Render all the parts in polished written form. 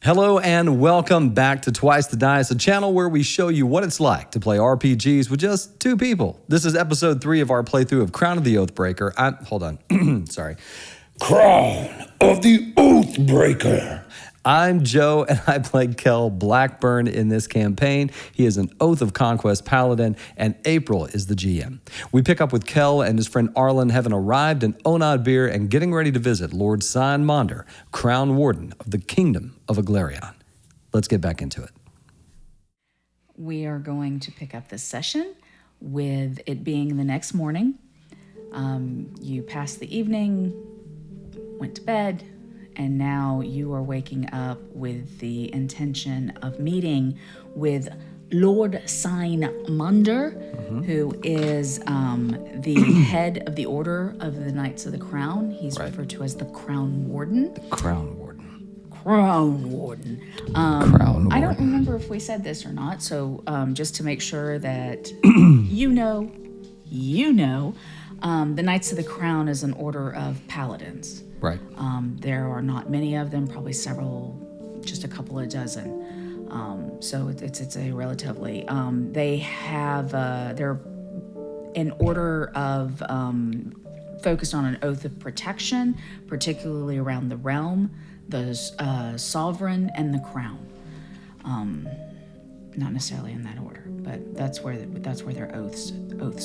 Hello and welcome back to Twice the Dice, a channel where we show you what it's like to play RPGs with just two people. This is episode 3 of our playthrough of Crown of the Oathbreaker. Hold on. Sorry. Crown of the Oathbreaker. I'm Joe, and I play Kel Blackburn in this campaign. He is an Oath of Conquest paladin, and April is the GM. We pick up with Kel and his friend Arlen having arrived in Oathbreaker and getting ready to visit Lord Sign Monder, Crown Warden of the Kingdom of Elderbrain. Let's get back into it. We are going to pick up this session with it being the next morning. You passed the evening, went to bed, and now you are waking up with the intention of meeting with Lord Sign Monder, who is the head of the Order of the Knights of the Crown. He's referred to as the Crown Warden. The Crown Warden. Crown Warden. Crown Warden. I don't remember if we said this or not, so just to make sure that you know, the Knights of the Crown is an order of paladins. Right. There are not many of them, probably several, just a couple of dozen. So it's a relatively, they have, they're an order of, focused on an oath of protection, particularly around the realm, the sovereign, and the crown. Not necessarily in that order, but that's where their oaths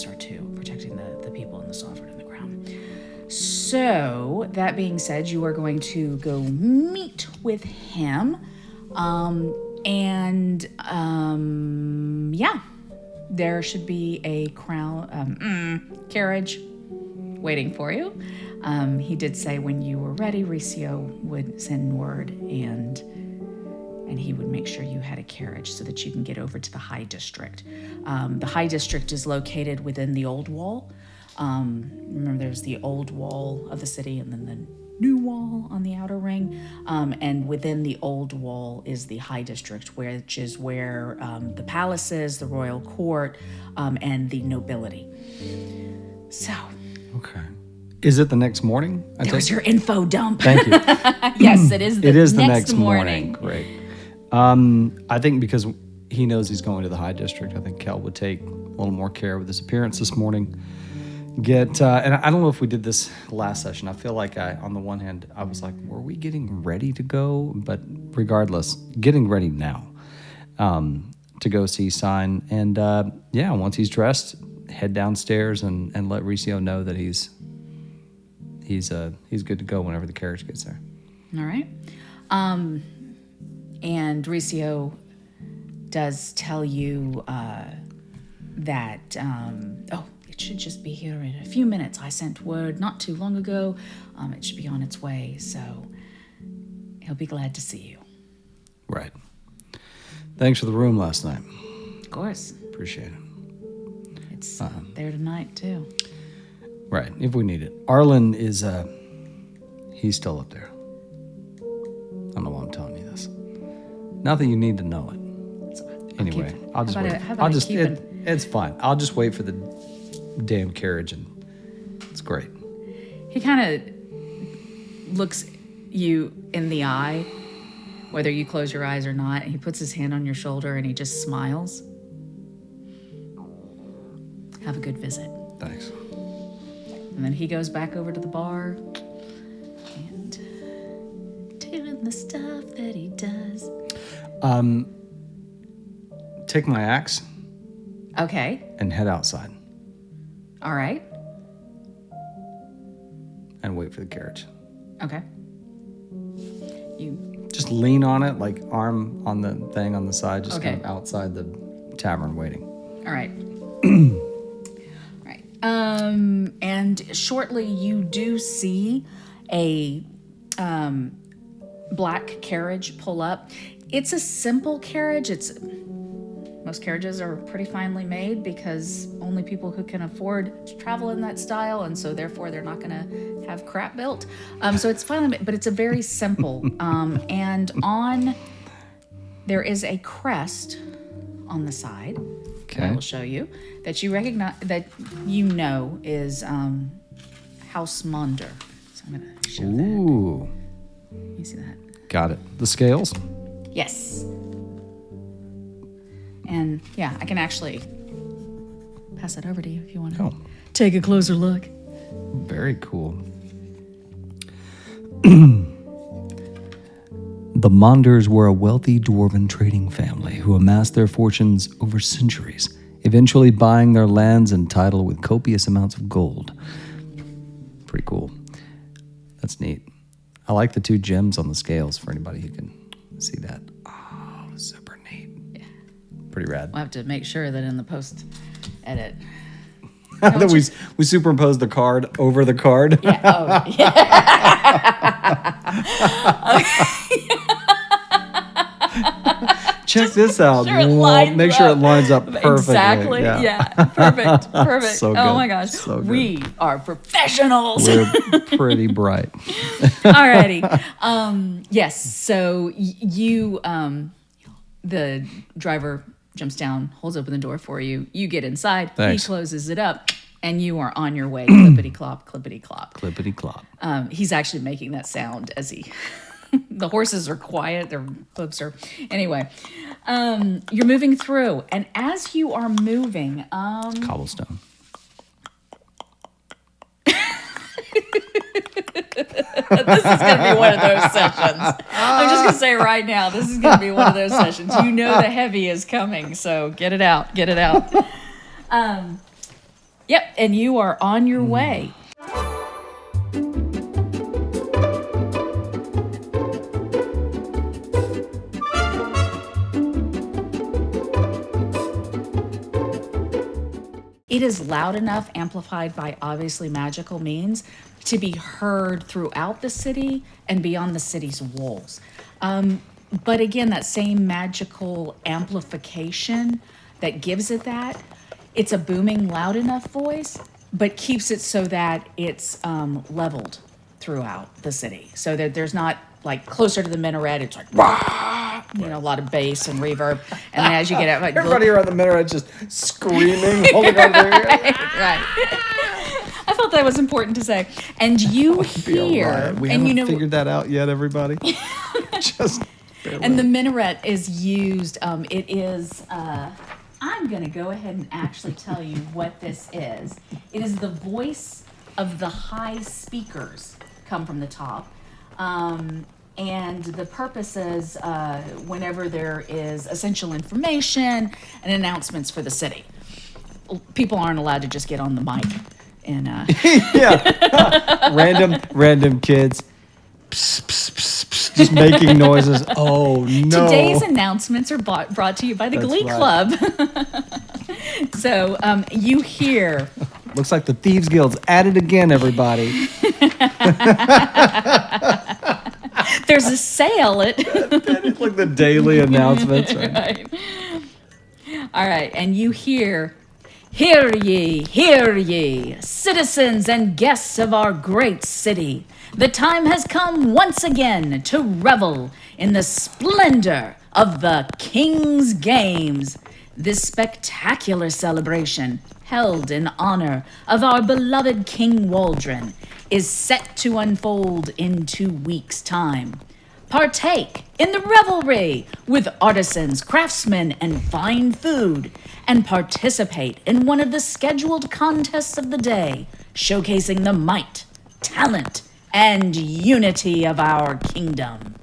are too, protecting the people and the sovereign and the crown. So, that being said, you are going to go meet with him. There should be a carriage waiting for you. He did say when you were ready, Ricio would send word and he would make sure you had a carriage so that you can get over to the High District. The High District is located within the Old Wall. Remember, there's the old wall of the city and then the new wall on the outer ring. And within the old wall is the High District, which is where the palace is, the royal court, and the nobility. So. Okay. Is it the next morning? There's your info dump. Thank you. Yes, it is. It is the next morning. Great. I think because he knows he's going to the High District, I think Kel would take a little more care with his appearance this morning. And I don't know if we did this last session. I feel like on the one hand, I was like, were we getting ready to go? But regardless, getting ready now to go see Sign. And once he's dressed, head downstairs and let Ricio know that he's good to go whenever the carriage gets there. All right. And Ricio does tell you that, it should just be here in a few minutes. I sent word not too long ago. It should be on its way, so he'll be glad to see you. Right. Thanks for the room last night. Of course. Appreciate it. It's there tonight, too. Right, if we need it. Arlen is, he's still up there. I don't know why I'm telling you this. Not that you need to know it. Anyway, I'll just wait. It's fine. I'll just wait for the damn carriage, and it's great. He kind of looks you in the eye, whether you close your eyes or not, and he puts his hand on your shoulder and he just smiles. Have a good visit. Thanks. And then he goes back over to the bar and doing the stuff that he does. Take my axe. Okay. And head outside. All right. And wait for the carriage. Okay. You just lean on it, like arm on the thing on the side, just okay. kind of outside the tavern waiting. All right. All right. And shortly you do see a black carriage pull up. It's a simple carriage. Most carriages are pretty finely made because only people who can afford to travel in that style, and so therefore they're not going to have crap built. So it's finely made, but it's a very simple. And there is a crest on the side. Okay. I will show you that you recognize that is House Monder. So I'm going to show that. Ooh. You see that? Got it. The scales? Yes. And yeah, I can actually pass it over to you if you want to take a closer look. Very cool. The Monders were a wealthy dwarven trading family who amassed their fortunes over centuries, eventually buying their lands and title with copious amounts of gold. Pretty cool. That's neat. I like the 2 gems on the scales for anybody who can see that. Oh, super neat. Yeah. Pretty rad. We'll have to make sure that in the post edit. That we superimpose the card over the card. Yeah. Oh, yeah. Check this out. Sure make sure it lines up perfectly. Exactly. Yeah. Perfect. Perfect. So good. Oh my gosh. So good. We are professionals. We're pretty bright. Alrighty. Yes. So you, the driver jumps down, holds open the door for you. You get inside. Thanks. He closes it up, and you are on your way. Clippity clop, clippity clop. Clippity clop. He's actually making that sound as he. The horses are quiet. Their hooves are. Anyway, you're moving through, and as you are moving, Cobblestone. This is going to be one of those sessions. I'm just going to say right now, this is going to be one of those sessions. You know the heavy is coming, so get it out. Get it out. Yep, and you are on your way. It is loud enough, amplified by obviously magical means, to be heard throughout the city and beyond the city's walls. But again, that same magical amplification that gives it that, it's a booming, loud enough voice, but keeps it so that it's leveled throughout the city. So that there's not like closer to the minaret, it's like, wah, you know, a lot of bass and reverb. And then as you get out, like, everybody around the minaret just screaming, holding on to their ears. Right. I felt that was important to say. And you hear, We and haven't figured that out yet, everybody. Just barely. And the minaret is used. It is. I'm going to go ahead and actually tell you what this is. It is the voice of the high speakers come from the top. And the purpose is whenever there is essential information and announcements for the city. People aren't allowed to just get on the mic and yeah, random kids pss, pss, pss, pss, just making noises. Oh no! Today's announcements are brought to you by the Glee Club. So you hear. Looks like the Thieves Guild's at it again, everybody. There's a sale at. It's like the daily announcements. Right. All right, and you hear, hear ye, citizens and guests of our great city. The time has come once again to revel in the splendor of the King's Games. This spectacular celebration, held in honor of our beloved King Waldron, is set to unfold in 2 weeks' time. Partake in the revelry with artisans, craftsmen, and fine food, and participate in one of the scheduled contests of the day, showcasing the might, talent, and unity of our kingdom.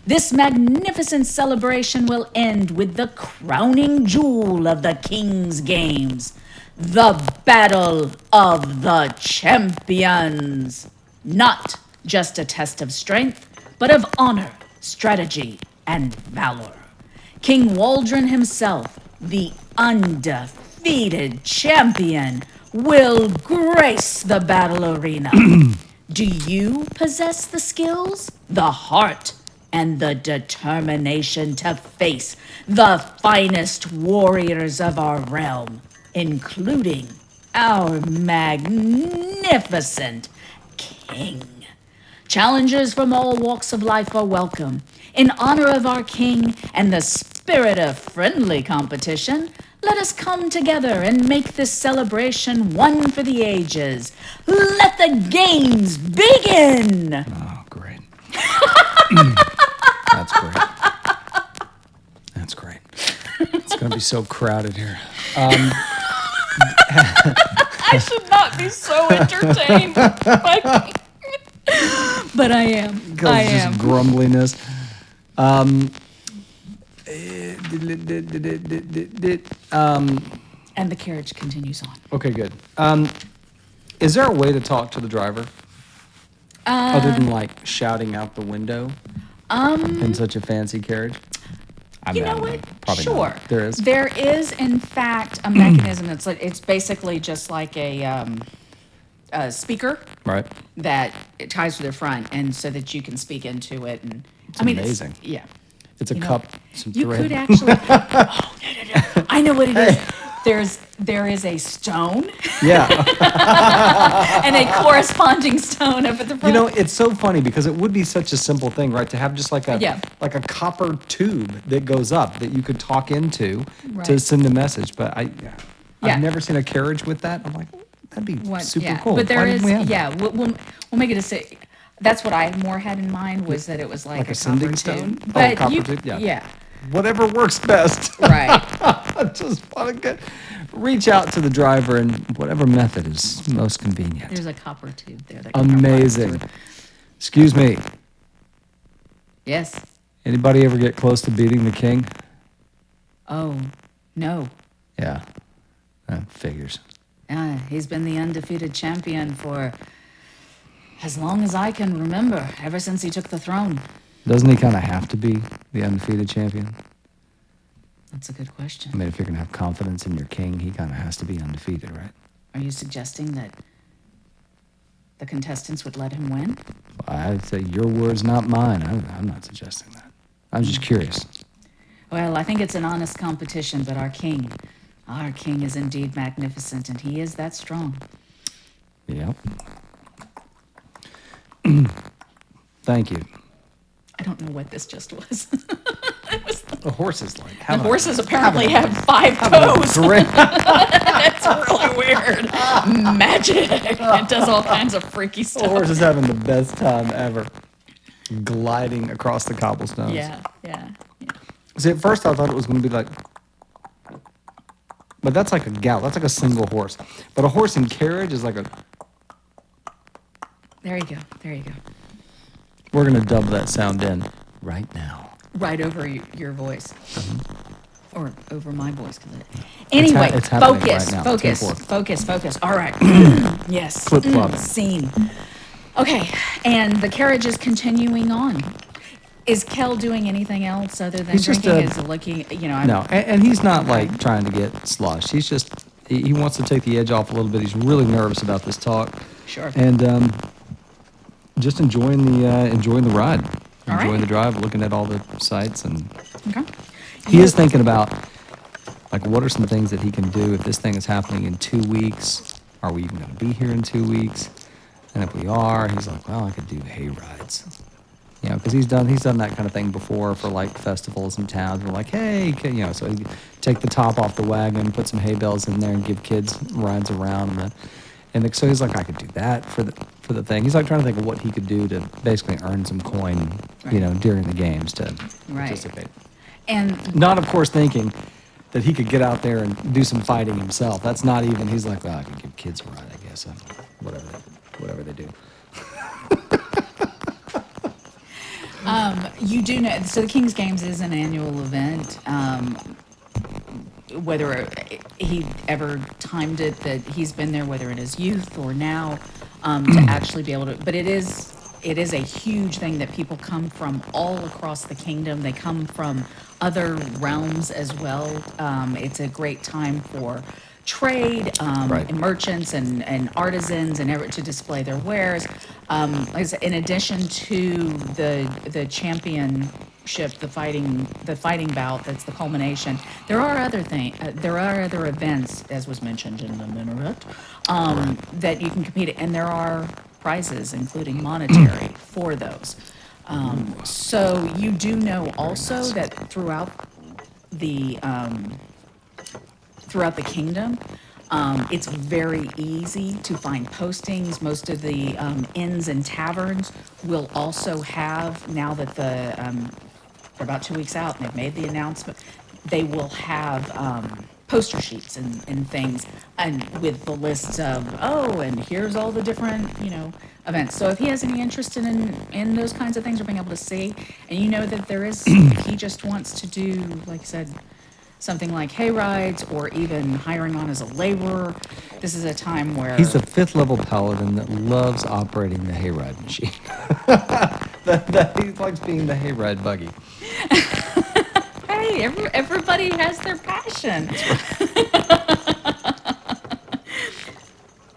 This magnificent celebration will end with the crowning jewel of the King's Games, the Battle of the Champions. Not just a test of strength, but of honor, strategy, and valor. King Waldron himself, the undefeated champion, will grace the battle arena. Do you possess the skills, the heart, and the determination to face the finest warriors of our realm, including our magnificent king? Challengers from all walks of life are welcome. In honor of our king and the spirit of friendly competition, let us come together and make this celebration one for the ages. Let the games begin! Oh, great. That's great. going to be so crowded here. I should not be so entertained. But I am. I Just am. grumbliness. And the carriage continues on. Okay, good. Is there a way to talk to the driver? Other than like shouting out the window in such a fancy carriage? I You mean, I know don't what? Probably Sure. not. There is? There is, in fact, a mechanism. It's basically just like a speaker Right. that it ties to the front, and so that you can speak into it. And It's amazing. Yeah. It's a You know, cup, some You thread. could actually. Oh, no. I know what it is. There is a stone Yeah. and a corresponding stone up at the front. You know, it's so funny because it would be such a simple thing, right? To have just like a Yeah. like a copper tube that goes up that you could talk into to Right. send a message. But Yeah. I've never seen a carriage with that. I'm like, that'd be What- super yeah. cool. But there Why didn't is, we have that? yeah. We'll make it a say. That's what I more had in mind, was that it was like Like a a sending copper stone? tube. Oh, But copper you, tube, yeah. yeah, Whatever works best. right. I just want to reach out to the driver in whatever method is most convenient. There's a copper tube there. That can come right Amazing. through. Excuse me. Yes. Anybody ever get close to beating the king? Oh, no. Yeah. Figures. He's been the undefeated champion for as long as I can remember, ever since he took the throne. Doesn't he kind of have to be the undefeated champion? That's a good I question. mean, if you're going to have confidence in your king, he kind of has to be undefeated, right? Are you suggesting that the contestants would let him win? I'd say your words, not mine. I'm not suggesting that. I'm just curious. Well, I think it's an honest competition, but our king is indeed magnificent, and he is that strong. Yep. Thank you. I don't know what this just was. The horses like The horses apparently have 5 toes. It's really weird. Magic. It does all kinds of freaky The stuff. horse is having the best time ever, gliding across the cobblestones. Yeah. See, at first I thought it was going to be like, but that's like a gallop. That's like a single horse. But a horse in carriage is like a. There you go. We're going to dub that sound in right now. Right over your voice. Or over my voice. Anyway, it's happening focus, right now. focus, 10-4. focus. All right. Yes. Flip-flop. Scene. Okay, and the carriage is continuing on. Is Kel doing anything else other than He's just drinking? Is looking, No, and he's not like trying to get sloshed. He's just, he wants to take the edge off a little bit. He's really nervous about this talk. Sure. And just enjoying the ride. All Enjoying right. the drive, looking at all the sights. And Okay. he is thinking about, like, what are some things that he can do if this thing is happening in 2 weeks? Are we even going to be here in 2 weeks? And if we are, he's like, well, I could do hay rides. You know, because he's done that kind of thing before for like festivals and towns. We're like, hey, so he'd take the top off the wagon, put some hay bales in there, and give kids rides around. So he's like, I could do that for the thing. He's like trying to think of what he could do to basically earn some coin, Right. during the games to Right. participate. And Not, of course, thinking that he could get out there and do some fighting himself. That's not even. He's like, well, I could give kids a ride, I guess. Whatever they do. you do know, so the King's Games is an annual event. Whether he ever timed it, that he's been there, whether in his youth or now, to actually be able to, but it is a huge thing that people come from all across the kingdom. They come from other realms as well. It's a great time for trade, Right. and merchants and artisans and to display their wares. Like I said, in addition to the championship, the fighting bout, that's the culmination. There are other events, as was mentioned in the minaret, that you can compete at, and there are prizes, including monetary, for those. So you do know also that throughout the kingdom, it's very easy to find postings. Most of the inns and taverns will also have, now that they're about 2 weeks out and they've made the announcement, they will have poster sheets and things, and with the lists of, and here's all the different, events. So if he has any interest in those kinds of things, or being able to see, and you know that there is, he just wants to do, like I said, something like hay rides, or even hiring on as a laborer, this is a time where He's a 5th level paladin that loves operating the hayride machine. He likes being the hayride buggy. hey, everybody has their passion.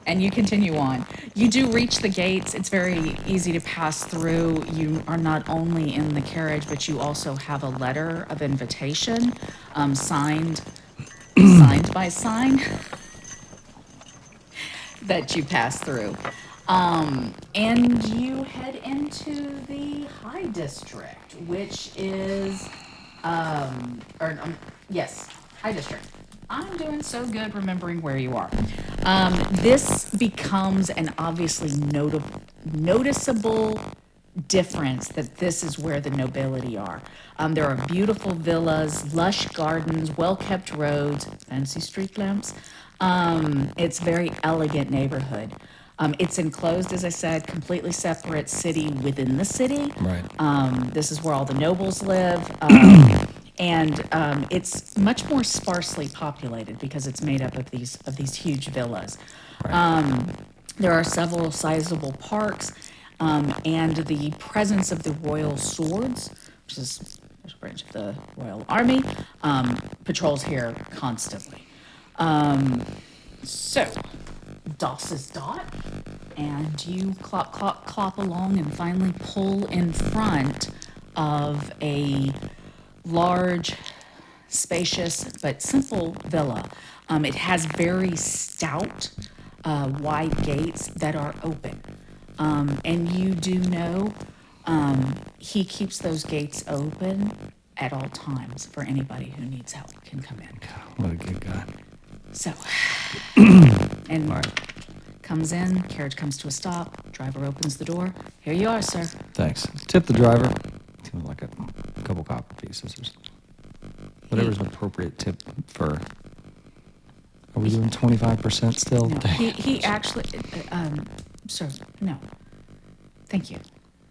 And you continue on. You do reach the gates. It's very easy to pass through. You are not only in the carriage, but you also have a letter of invitation, signed by sign, that you pass through. And you head into the High District, which is, yes, High District. I'm doing so good remembering where you are. This becomes an obviously noticeable difference that this is where the nobility are. There are beautiful villas, lush gardens, well-kept roads, fancy street lamps. It's a very elegant neighborhood. It's enclosed, as I said, completely separate city within the city. Right. This is where all the nobles live. And it's much more sparsely populated because it's made up of these huge villas. Right. There are several sizable parks, and the presence of the royal swords, which is a branch of the royal army, patrols here constantly. So, DOS is dot, and you clop along and finally pull in front of a large, spacious, but simple villa. It has very stout, wide gates that are open. And you do know he keeps those gates open at all times for anybody who needs help can come in. What a good guy. So, and All right. comes in, carriage comes to a stop, driver opens the door. Here you are, sir. Thanks. Tip the driver. Give him like a couple copper pieces or something. Whatever's an appropriate tip for. Are we doing 25% still? No, Dang. he actually, sir, no. Thank you.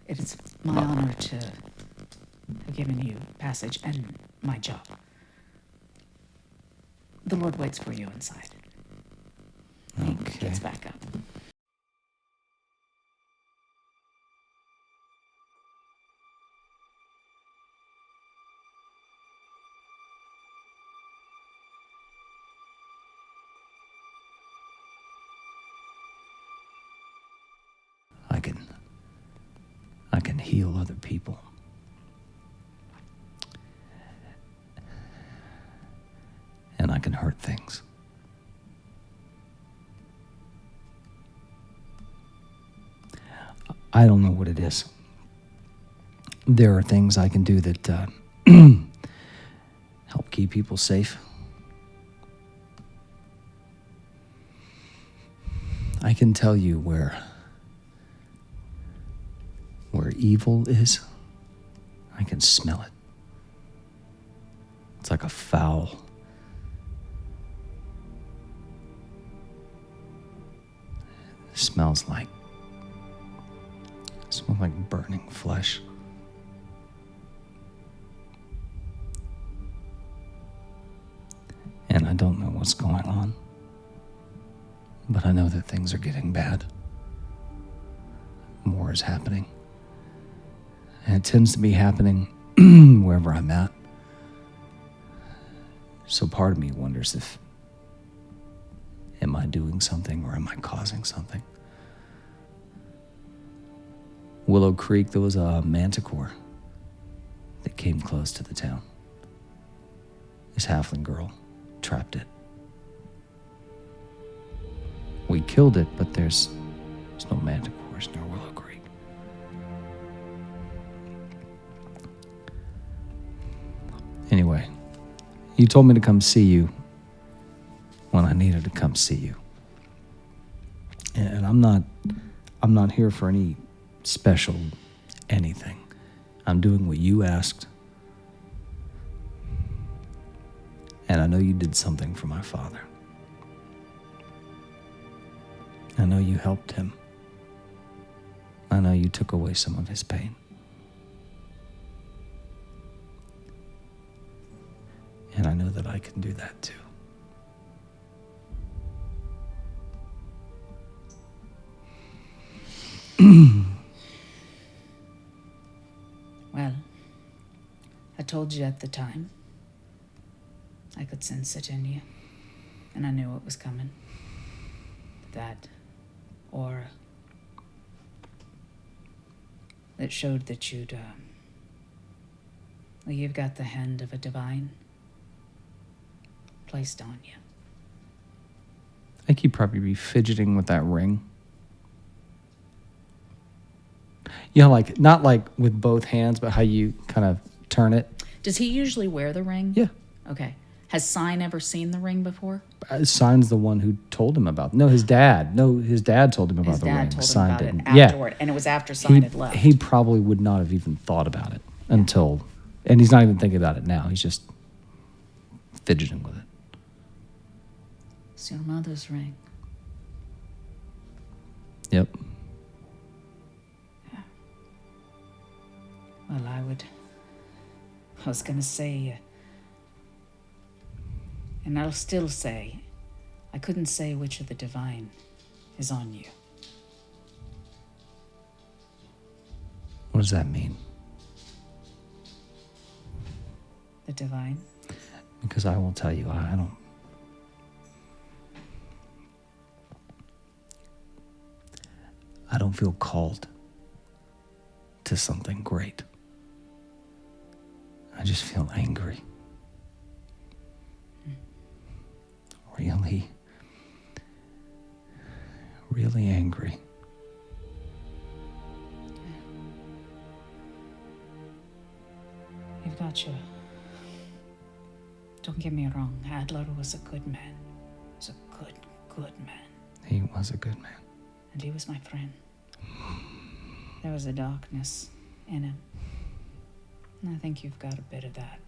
It is my honor to have given you passage and my job. The Lord waits for you inside. He Okay. gets back up. I can heal other people. And I can hurt things. I don't know what it is. There are things I can do that help keep people safe. I can tell you where evil is. I can smell it. It's like a foul. It smells like burning flesh. And I don't know what's going on, but I know that things are getting bad. More is happening. And it tends to be happening wherever I'm at. So part of me wonders if, am I doing something or am I causing something? Willow Creek, there was a manticore that came close to the town. This halfling girl trapped it. We killed it, but there's no manticores near Willow Creek. Anyway, you told me to come see you when I needed to come see you. And I'm not here for any special anything. I'm doing what you asked. And I know you did something for my father. I know you helped him. I know you took away some of his pain. And I know that I can do that too. Well, I told you at the time. I could sense it in you. And I knew it was coming. That aura. That showed that you'd, you've got the hand of a divine placed on you. I think you'd probably be fidgeting with that ring. You know, like, not like with both hands, but how you kind of turn it. Does he usually wear the ring? Yeah. Okay. Has Sign ever seen the ring before? Sign's the one who told him about. No, his dad. No, his dad told him about His the dad ring. told him Sign about didn't. it afterward, and it was after Sign had left. He probably would not have even thought about it until, and he's not even thinking about it now. He's just fidgeting with it. It's your mother's ring. Yep. Yeah. Well, I was gonna say, and I'll still say, I couldn't say which of the divine is on you. What does that mean? The divine? Because I will tell you, I don't feel called to something great. I just feel angry. Really, really angry. You've got your... Don't get me wrong, Adler was a good man. He was a good man. He was a good man. And he was my friend. There was a darkness in him. And I think you've got a bit of that.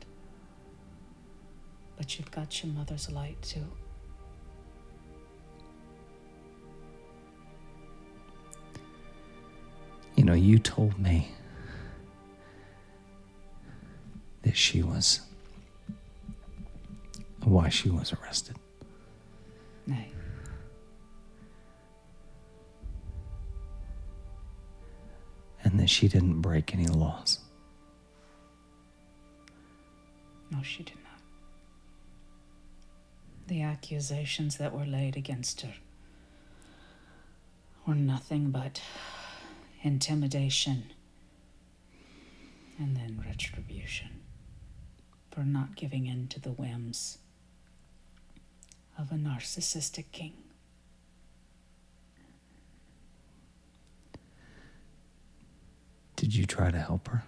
But you've got your mother's light, too. You know, you told me that why she was arrested. Nay. And that she didn't break any laws. No, she did not. The accusations that were laid against her were nothing but intimidation and then retribution for not giving in to the whims of a narcissistic king. Did you try to help her?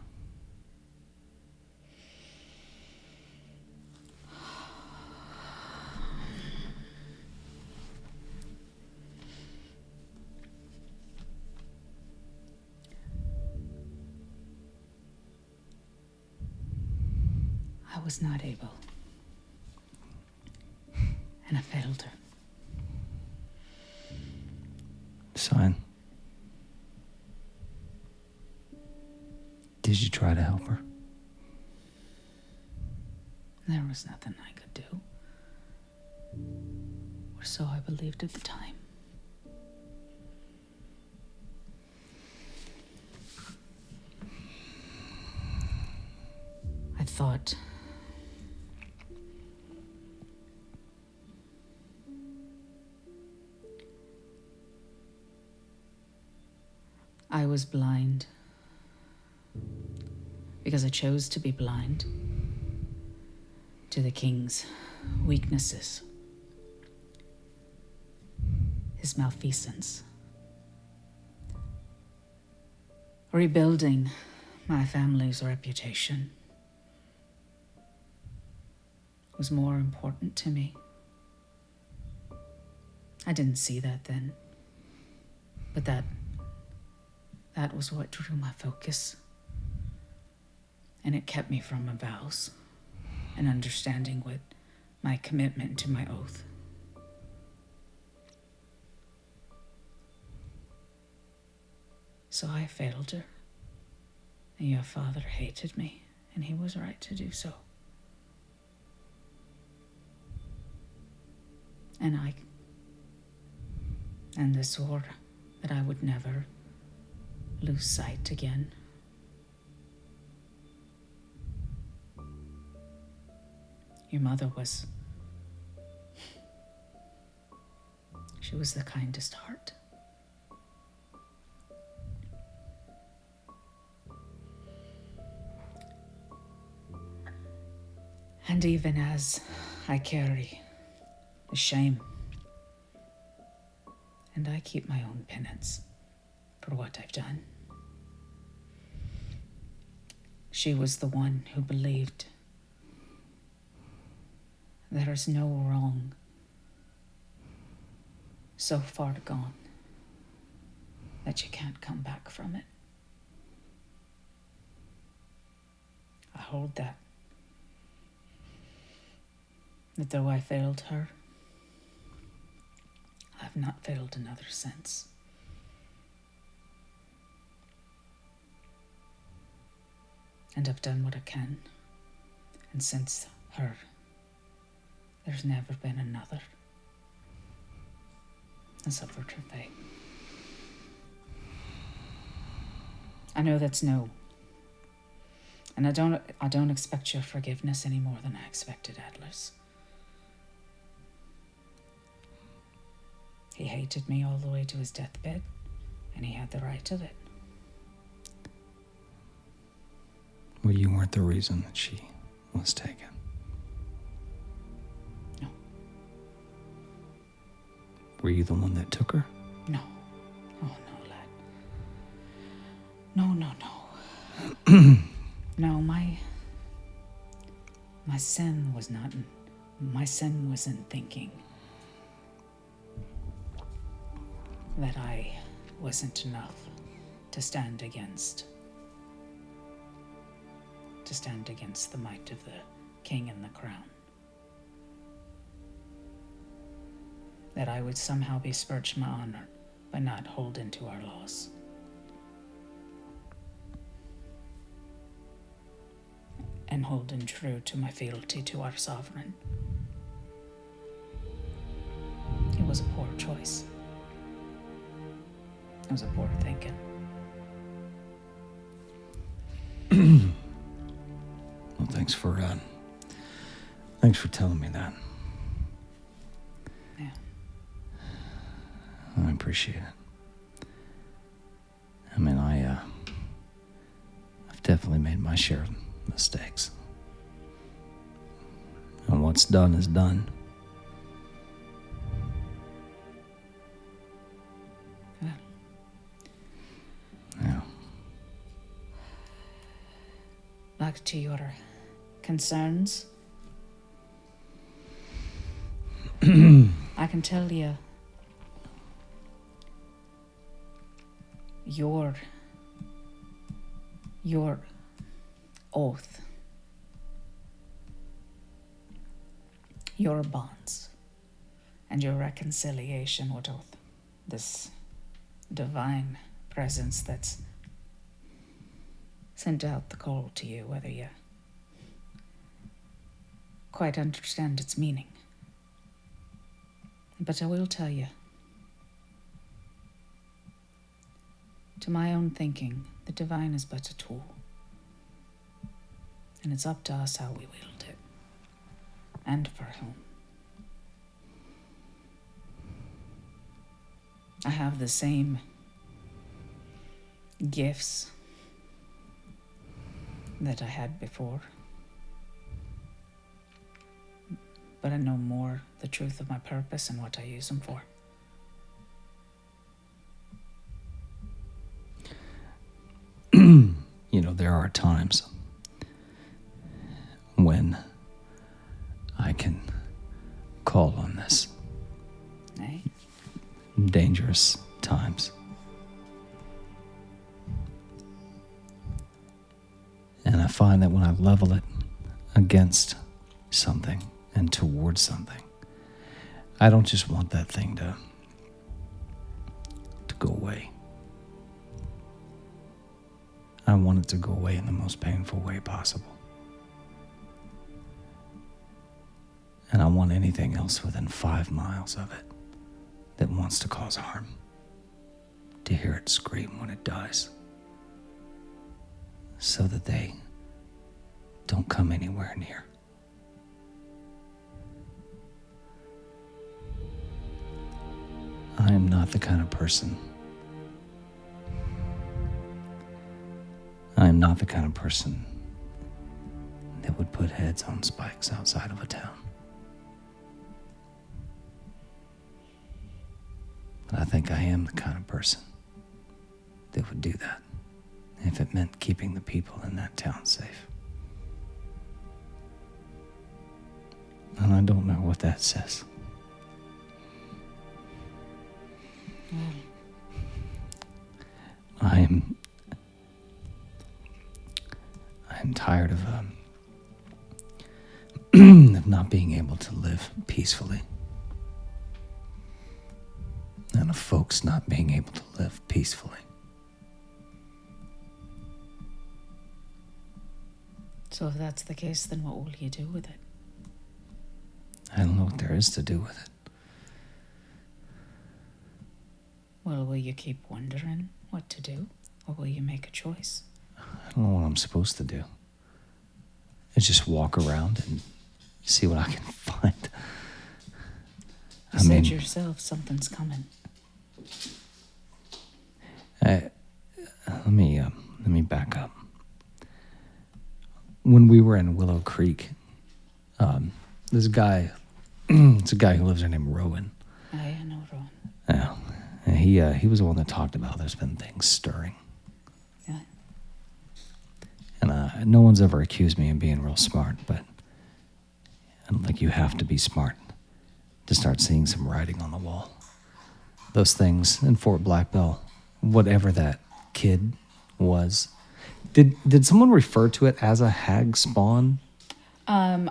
I was not able. And I failed her. Sign. Did you try to help her? There was nothing I could do. Or so I believed at the time. I thought I was blind because I chose to be blind to the king's weaknesses, his malfeasance, rebuilding my family's reputation was more important to me. I didn't see that then, but that was what drew my focus. And it kept me from my vows and understanding what my commitment to my oath. So I failed her. And your father hated me, and he was right to do so. And I swore that I would never lose sight again. Your mother she was the kindest heart. And even as I carry the shame, and I keep my own penance for what I've done, she was the one who believed there is no wrong so far gone that you can't come back from it. I hold that though I failed her, I've not failed another since. And I've done what I can, and since her, there's never been another. I suffered her fate. I know that's no, and I don't expect your forgiveness any more than I expected Adler's. He hated me all the way to his deathbed, and he had the right of it. Well, you weren't the reason that she was taken. No. Were you the one that took her? No. Oh, no, lad. No. No, my sin was not... My sin was in thinking that I wasn't enough to stand against the might of the king and the crown. That I would somehow besmirch my honor by not holding to our laws. And holding true to my fealty to our sovereign. It was a poor choice. It was a poor thinking. Well, thanks for telling me that. Yeah. I appreciate it. I mean, I've definitely made my share of mistakes. And what's done is done. Well, Yeah. back to your concerns. I can tell you, your oath, your bonds, and your reconciliation with oath, this divine presence that's sent out the call to you, whether you quite understand its meaning. But I will tell you, to my own thinking, the divine is but a tool. And it's up to us how we wield it. And for whom. I have the same gifts that I had before. But I know more the truth of my purpose and what I use them for. You know, there are times when I can call on this. Eh? Dangerous times. And I find that when I level it against something and towards something. I don't just want that thing to go away. I want it to go away in the most painful way possible. And I want anything else within 5 miles of it that wants to cause harm to hear it scream when it dies, so that they don't come anywhere near. I am not the kind of person. I am not the kind of person that would put heads on spikes outside of a town. But I think I am the kind of person that would do that if it meant keeping the people in that town safe. And I don't know what that says. I'm tired of of not being able to live peacefully, and of folks not being able to live peacefully. So if that's the case, then what will you do with it? I don't know what there is to do with it. Well, will you keep wondering what to do? Or will you make a choice? I don't know what I'm supposed to do. I just walk around and see what I can find. You said yourself something's coming. Let me back up. When we were in Willow Creek, there's a guy, it's a guy who lives there named Rowan. Oh, yeah, I know Rowan. Yeah. And he was the one that talked about there's been things stirring. Yeah. And no one's ever accused me of being real smart, but I don't think you have to be smart to start seeing some writing on the wall. Those things in Fort Blackbell, whatever that kid was. Did someone refer to it as a hag spawn? Rowan,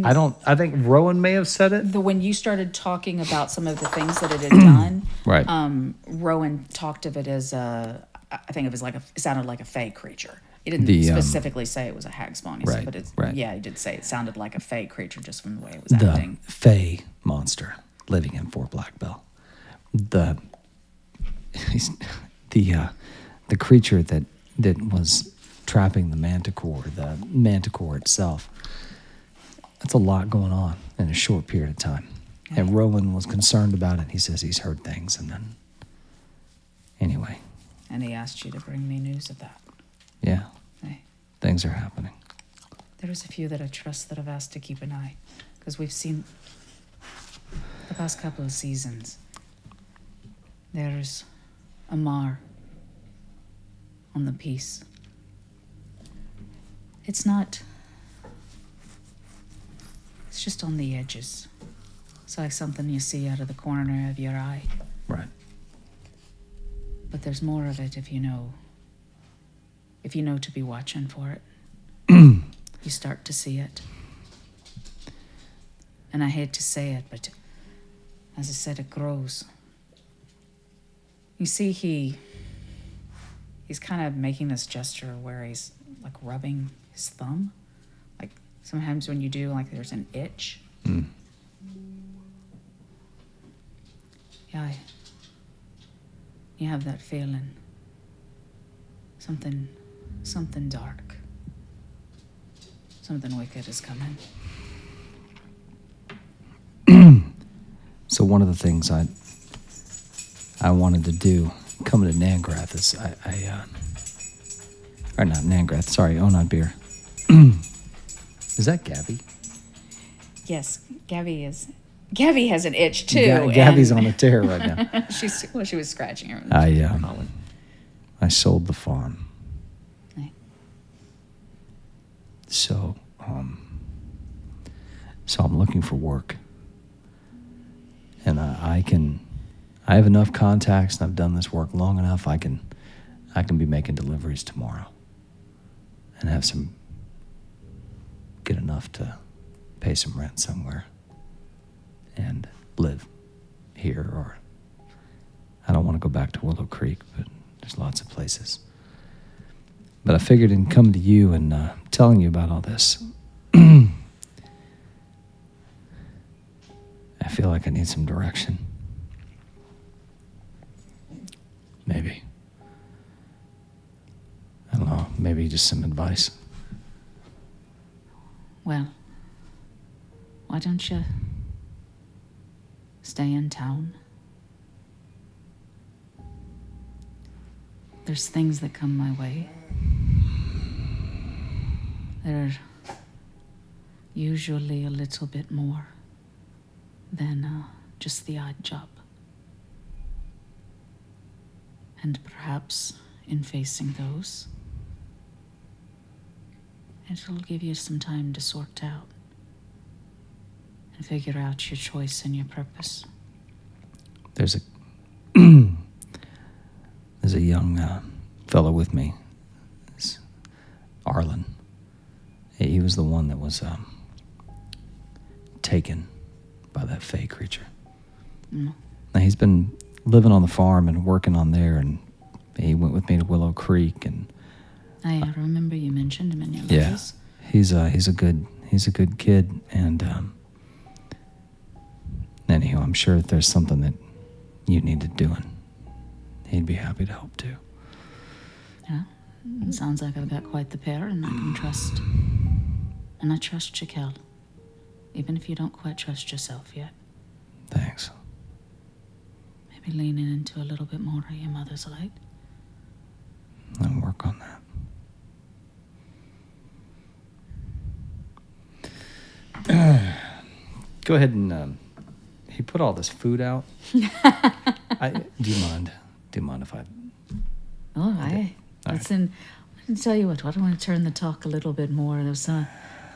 I think Rowan may have said it. when you started talking about some of the things that it had done, Right. Rowan talked of it as I think it sounded like a fae creature. He didn't specifically say it was a hag spawn. He said, but yeah, he did say it sounded like a fae creature just from the way it was acting. The fae monster living in Fort Blackbell. The creature that was trapping the manticore itself. That's a lot going on in a short period of time. Yeah. And Rowan was concerned about it. He says he's heard things, and then anyway. And he asked you to bring me news of that. Yeah. Hey. Things are happening. There's a few that I trust that I've asked to keep an eye, because we've seen the past couple of seasons. There's Amar on the piece. It's just on the edges. It's like something you see out of the corner of your eye. Right. But there's more of it if you know to be watching for it. You start to see it. And I hate to say it, but as I said, it grows. You see, he's kind of making this gesture where he's like rubbing his thumb. Like sometimes when you do, like there's an itch. Mm. Yeah, you have that feeling. Something dark. Something wicked is coming. So one of the things I wanted to do coming to Nangrath is or not Nangrath, sorry, Onod Beer. Is that Gabby? Yes, Gabby has an itch too. Gabby's on a tear right now. She was scratching her. I sold the farm. Right. So I'm looking for work. And I have enough contacts, and I've done this work long enough. I can be making deliveries tomorrow, and get enough to pay some rent somewhere and live here, or I don't want to go back to Willow Creek, but there's lots of places. But I figured in coming to you and telling you about all this, I feel like I need some direction. Maybe. I don't know, maybe just some advice. Well, why don't you stay in town? There's things that come my way. They're usually a little bit more than just the odd job. And perhaps in facing those, it'll give you some time to sort out and figure out your choice and your purpose. There's a young fellow with me, it's Arlen. He was the one that was taken by that fey creature. Mm. Now, he's been living on the farm and working on there, and he went with me to Willow Creek, and I remember you mentioned him in your yeah, letters. he's a good kid, and anyhow, I'm sure if there's something that you needed doing, he'd be happy to help too. Yeah, it sounds like I've got quite the pair, and I can trust. And I trust you, Kel, even if you don't quite trust yourself yet. Thanks. Maybe leaning into a little bit more of your mother's light. I'll work on that. Go ahead and he put all this food out. Do you mind if I? Oh, Okay. Listen, I can tell you what. I want to turn the talk a little bit more. There's a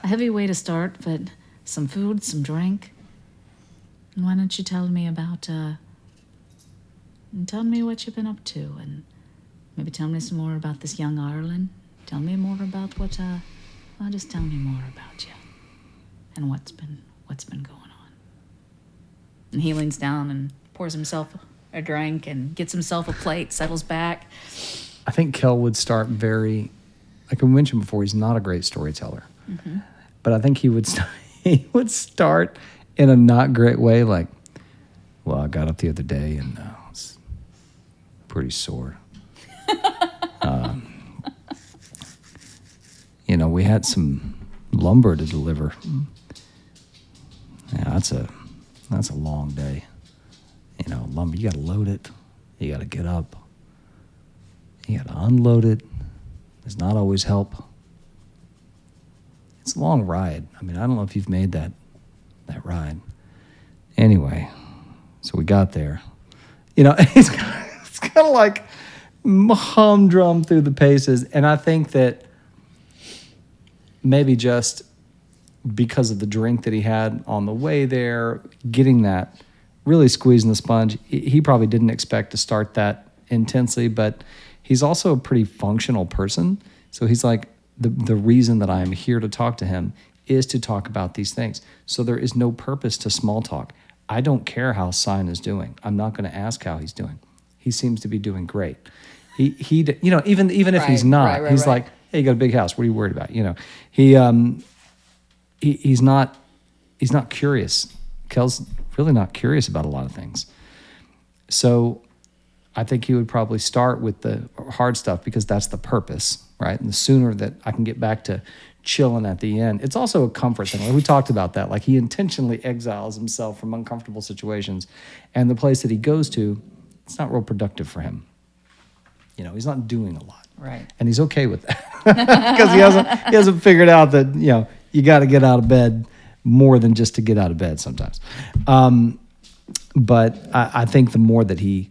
heavy way to start, but some food, some drink. And why don't you tell me about? Tell me what you've been up to, and maybe tell me some more about this young Ireland. Tell me more about what. Well, just tell me more about you, and what's been going on. And he leans down and pours himself a drink and gets himself a plate, settles back. I think Kel would start very, like I mentioned before, he's not a great storyteller. Mm-hmm. But I think he would start in a not great way, like, well, I got up the other day and I was pretty sore. We had some lumber to deliver. Yeah, that's a long day. Lumber, you got to load it. You got to get up. You got to unload it. Does not always help. It's a long ride. I mean, I don't know if you've made that ride. Anyway, so we got there. It's kind of like humdrum through the paces. And I think that maybe just because of the drink that he had on the way there, getting that, really squeezing the sponge, he probably didn't expect to start that intensely, but he's also a pretty functional person. So he's like, the reason that I'm here to talk to him is to talk about these things. So there is no purpose to small talk. I don't care how Sign is doing. I'm not going to ask how he's doing. He seems to be doing great. He even if he's not, he's like, hey, you got a big house. What are you worried about? He's not curious. Kel's really not curious about a lot of things. So I think he would probably start with the hard stuff because that's the purpose, right? And the sooner that I can get back to chilling at the end, it's also a comfort thing. Like we talked about that. Like he intentionally exiles himself from uncomfortable situations, and the place that he goes to, it's not real productive for him. He's not doing a lot, Right. and he's okay with that because he hasn't figured out that you got to get out of bed more than just to get out of bed sometimes. But I think the more that he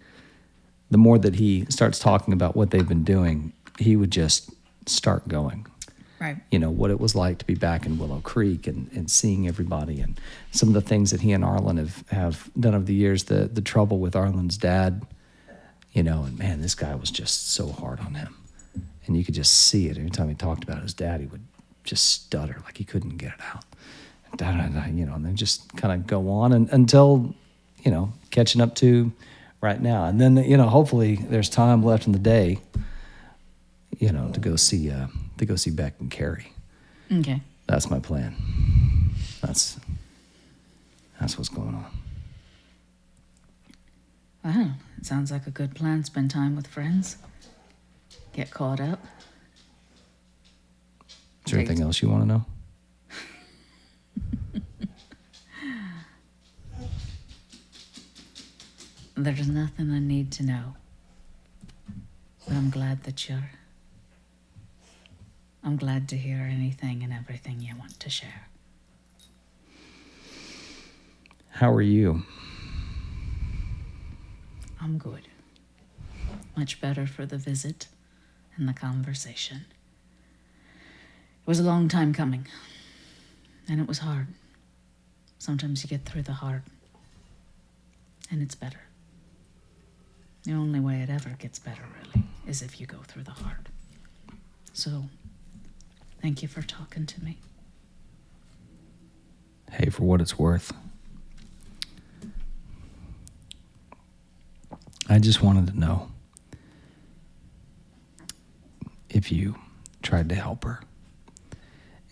starts talking about what they've been doing, he would just start going. Right. What it was like to be back in Willow Creek and seeing everybody and some of the things that he and Arlen have done over the years, the trouble with Arlen's dad, and man, this guy was just so hard on him. And you could just see it. Every time he talked about his dad, he would just stutter like he couldn't get it out. And then just kind of go on until, catching up to right now. And then, hopefully there's time left in the day, to go see Beck and Carrie. Okay. That's my plan. That's what's going on. Well, it sounds like a good plan. Spend time with friends. Get caught up. Is there anything else you want to know? There's nothing I need to know. But I'm glad to hear anything and everything you want to share. How are you? I'm good. Much better for the visit and the conversation. It was a long time coming, and it was hard. Sometimes you get through the hard, and it's better. The only way it ever gets better, really, is if you go through the hard. So, thank you for talking to me. Hey, for what it's worth, I just wanted to know if you tried to help her.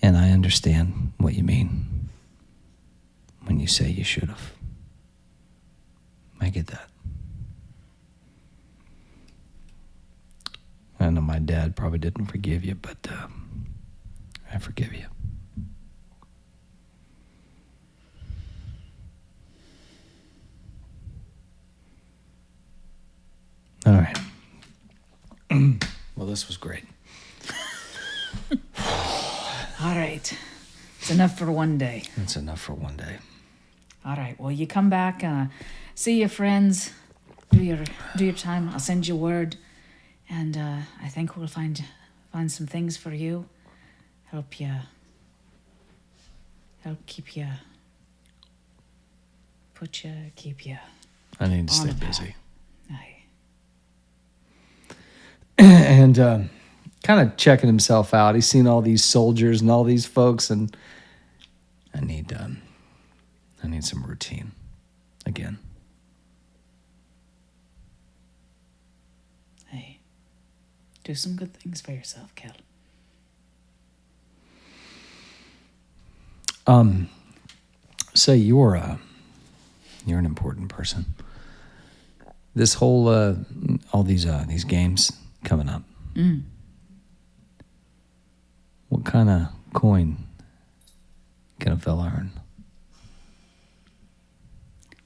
And I understand what you mean when you say you should have. I get that. I know my dad probably didn't forgive you, but I forgive you. All right. Well, this was great. All right. It's enough for one day. It's enough for one day. All right. Well, you come back, see your friends, do your time. I'll send you word, and I think we'll find some things for you. Help keep you. Keep you. I need to on stay the path. busy. Aye. And kind of checking himself out. He's seen all these soldiers and all these folks, and I need some routine again. Hey, do some good things for yourself, Kel. Say you're an important person. This whole all these games coming up. What kind of coin can a fella earn?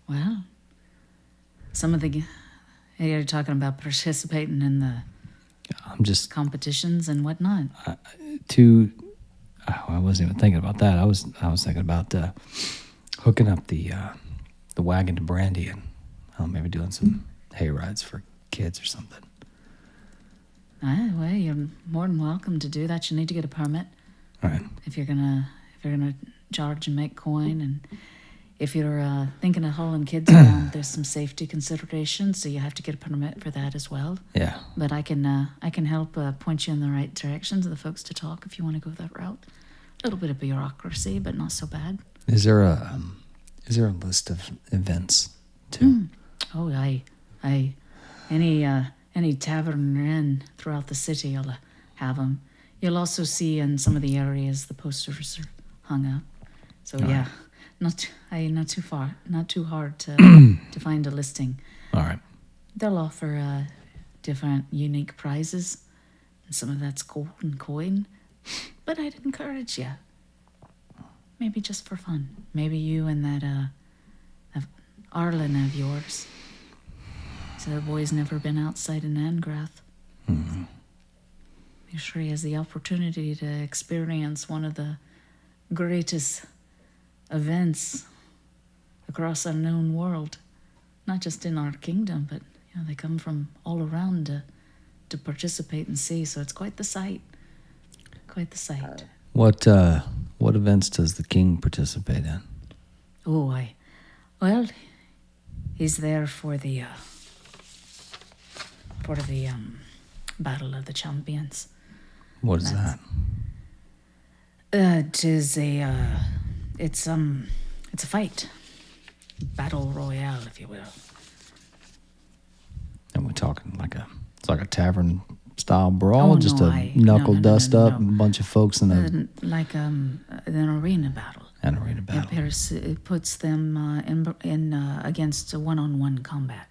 Well, some of the you're talking about participating in the I'm just competitions and whatnot. I wasn't even thinking about that. I was thinking about hooking up the wagon to Brandy and maybe doing some hay rides for kids or something. Well, you're more than welcome to do that. You need to get a permit. All right. If you're gonna charge and make coin, and if you're thinking of hauling kids around, there's some safety considerations, so you have to get a permit for that as well. Yeah. But I can help point you in the right direction to the folks to talk if you want to go that route. A little bit of bureaucracy, but not so bad. Is there a list of events too? Oh, aye. Any tavern or inn throughout the city, you'll have them. You'll also see in some of the areas the posters are hung up. So yeah, not too hard to to find a listing. All right. They'll offer different unique prizes, and some of that's gold and coin. But I'd encourage you, maybe just for fun. Maybe you and that Arlen of yours. So the boy's never been outside in Angrath. Mm-hmm. Make sure he has the opportunity to experience one of the greatest events across our known world. Not just in our kingdom, but they come from all around to participate and see. So it's quite the sight. Quite the sight. What events does the king participate in? Oh, well, he's there for the Battle of the Champions. What is that? It is it's a fight. Battle royale, if you will. And we're talking it's like a tavern style brawl, Oh, just no, a knuckle dust up, no. a bunch of folks in An arena battle. an arena battle. It puts them in against a one-on-one combat.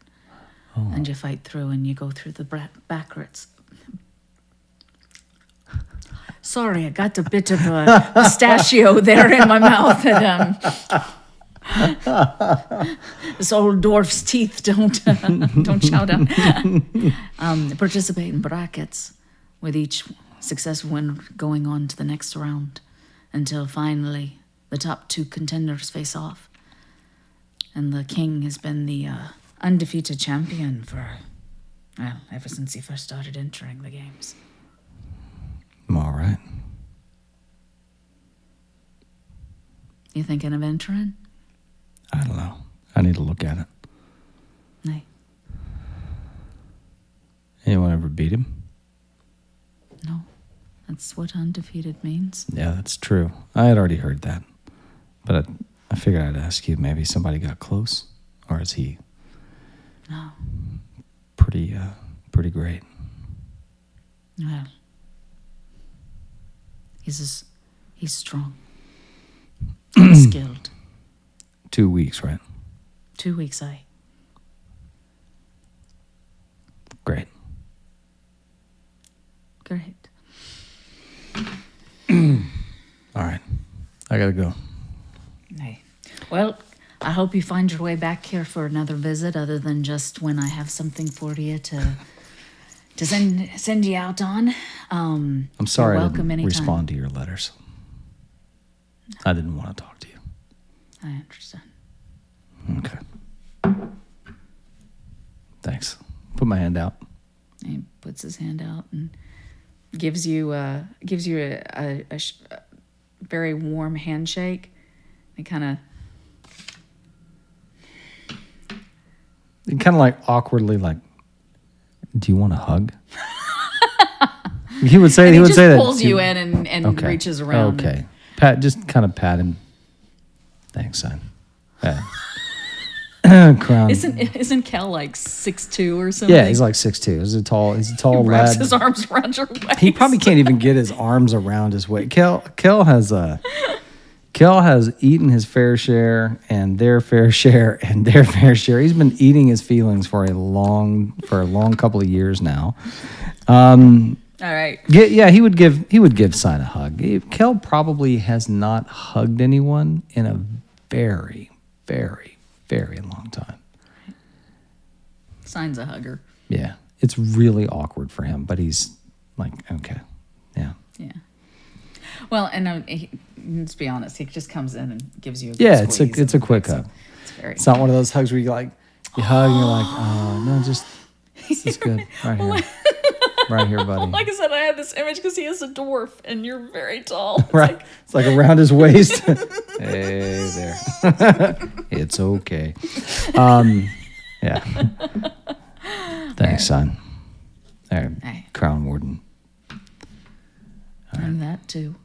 Oh. And you fight through and you go through the backwards. Sorry, I got a bit of a pistachio there in my mouth. And, this old dwarf's teeth don't shout out. Participate in brackets, with each successful one going on to the next round, until finally the top 2 contenders face off. And the king has been the undefeated champion ever since he first started entering the games. All right. You thinking of entering? I don't know. I need to look at it. No. Anyone ever beat him? No. That's what undefeated means. Yeah, that's true. I had already heard that. But I figured I'd ask you, maybe somebody got close? Or is he No. pretty great? Well, he's strong. He's skilled. 2 weeks, right? 2 weeks, aye. Great. Great. All right. I gotta go. Aye. Well, I hope you find your way back here for another visit, other than just when I have something for you to send you out on. I'm sorry you're I welcome didn't anytime. respond to your letters. I didn't want to talk to you. I understand. Okay. Thanks. Put my hand out. He puts his hand out and gives you a very warm handshake. He kind of Awkwardly do you want a hug? He would say just that. pulls you in and Okay. reaches around. Okay. Just kind of pat him. Thanks, son. Crown. Isn't Kel like 6'2" or something? Yeah, he's like 6'2". He's a tall He wraps lad. his arms around your waist. He probably can't even get his arms around his waist. Kel has eaten his fair share and their fair share and their fair share. He's been eating his feelings for a long couple of years now. All right. Yeah, he would give Sign a hug. Kel probably has not hugged anyone in a very, very, very long time. Sign's a hugger. Yeah, it's really awkward for him, but he's like, okay, yeah. Yeah. Well, and let's be honest, he just comes in and gives you a good squeeze. it's a quick hug. It's not one of those hugs where you hug and you're like, oh no, this is good right here. Right here, buddy. Like I said, I had this image because he is a dwarf and you're very tall. Right. It's like around his waist. Hey there. It's okay. Yeah. Thanks, son. There, Hey. Crown Warden. And that too.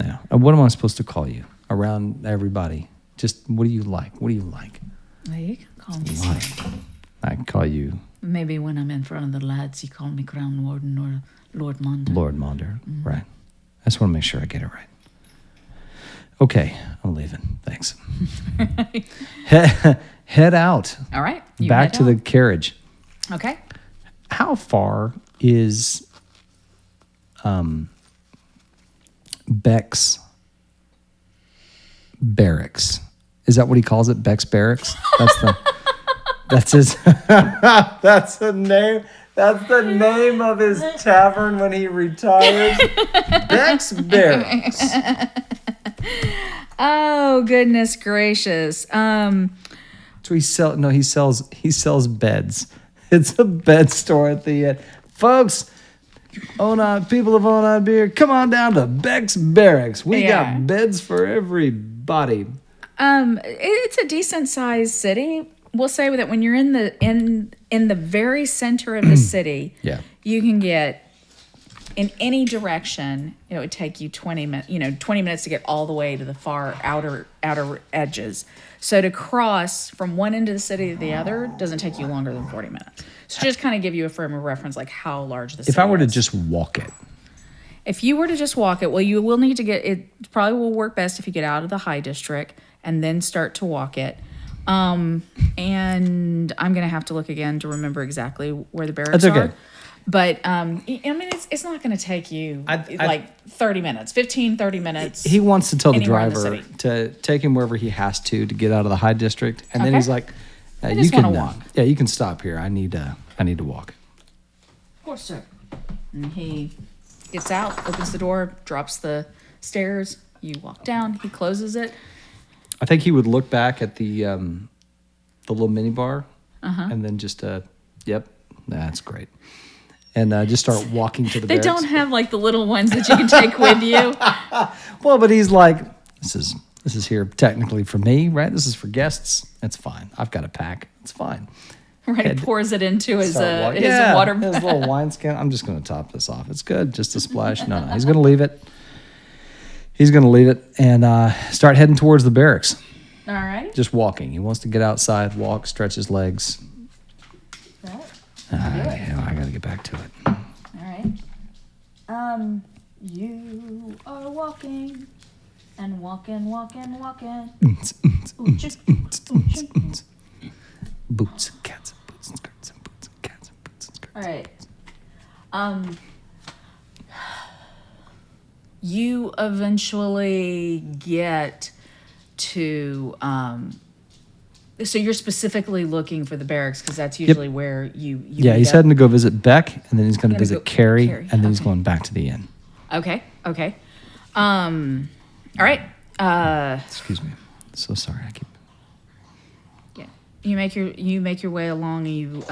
Yeah. What am I supposed to call you around everybody? Just what do you like? What do you like? Well, you can call me. I can call you Maybe when I'm in front of the lads, you call me Crown Warden or Lord Monder. Lord Monder. Right. I just want to make sure I get it right. Okay, I'm leaving. Thanks. Head out. All right. Back to the carriage. Okay. How far is Beck's barracks? Is that what he calls it? Beck's barracks? That's his. That's the name. That's the name of his tavern when he retires. Beck's barracks. Oh goodness gracious. So he sells beds. It's a bed store at the end. Folks, people of Onan Beer, come on down to Beck's Barracks. We got beds for everybody. It's a decent sized city. We'll say that when you're in the very center of the city, Yeah. you can get in any direction, it would take you 20 minutes to get all the way to the far outer edges. So to cross from one end of the city to the other doesn't take you longer than 40 minutes. So just kind of give you a frame of reference, like how large the city is. If I were to just walk it. If you were to just walk it, well, you will need to it probably will work best if you get out of the high district and then start to walk it. And I'm going to have to look again to remember exactly where the barracks That's okay. are. But, I mean, it's not going to take you like 30 minutes, 30 minutes. He wants to tell the anywhere in the driver city. to take him wherever he has to get out of the high district. And then Okay. he's like, I you just can wanna walk. Yeah, you can stop here. I need to walk. Of course, sir. And he gets out, opens the door, drops the stairs. You walk down. He closes it. I think he would look back at the little mini bar and then just yep, that's great. And just start walking to the They barracks. don't have like the little ones that you can take with you. Well, but he's like, this is here technically for me, right? This is for guests. It's fine. I've got a pack. It's fine. Right, he pours it into his water his little wine skin. I'm just going to top this off. It's good, just a splash. No, he's going to leave it. He's going to leave it and start heading towards the barracks. All right. Just walking. He wants to get outside, walk, stretch his legs. I got to get back to it. All right. You are walking and walking. Boots and cats and boots and skirts and boots and cats and boots and skirts. All right. You eventually get to so you're specifically looking for the barracks because that's usually where you Yeah, meet he's up. heading to go visit Beck, and then he's going to visit go- Carrie, Carrie, and then he's okay. going back to the inn. Okay. All right. Excuse me. So sorry. I keep. Yeah. You make your way along. You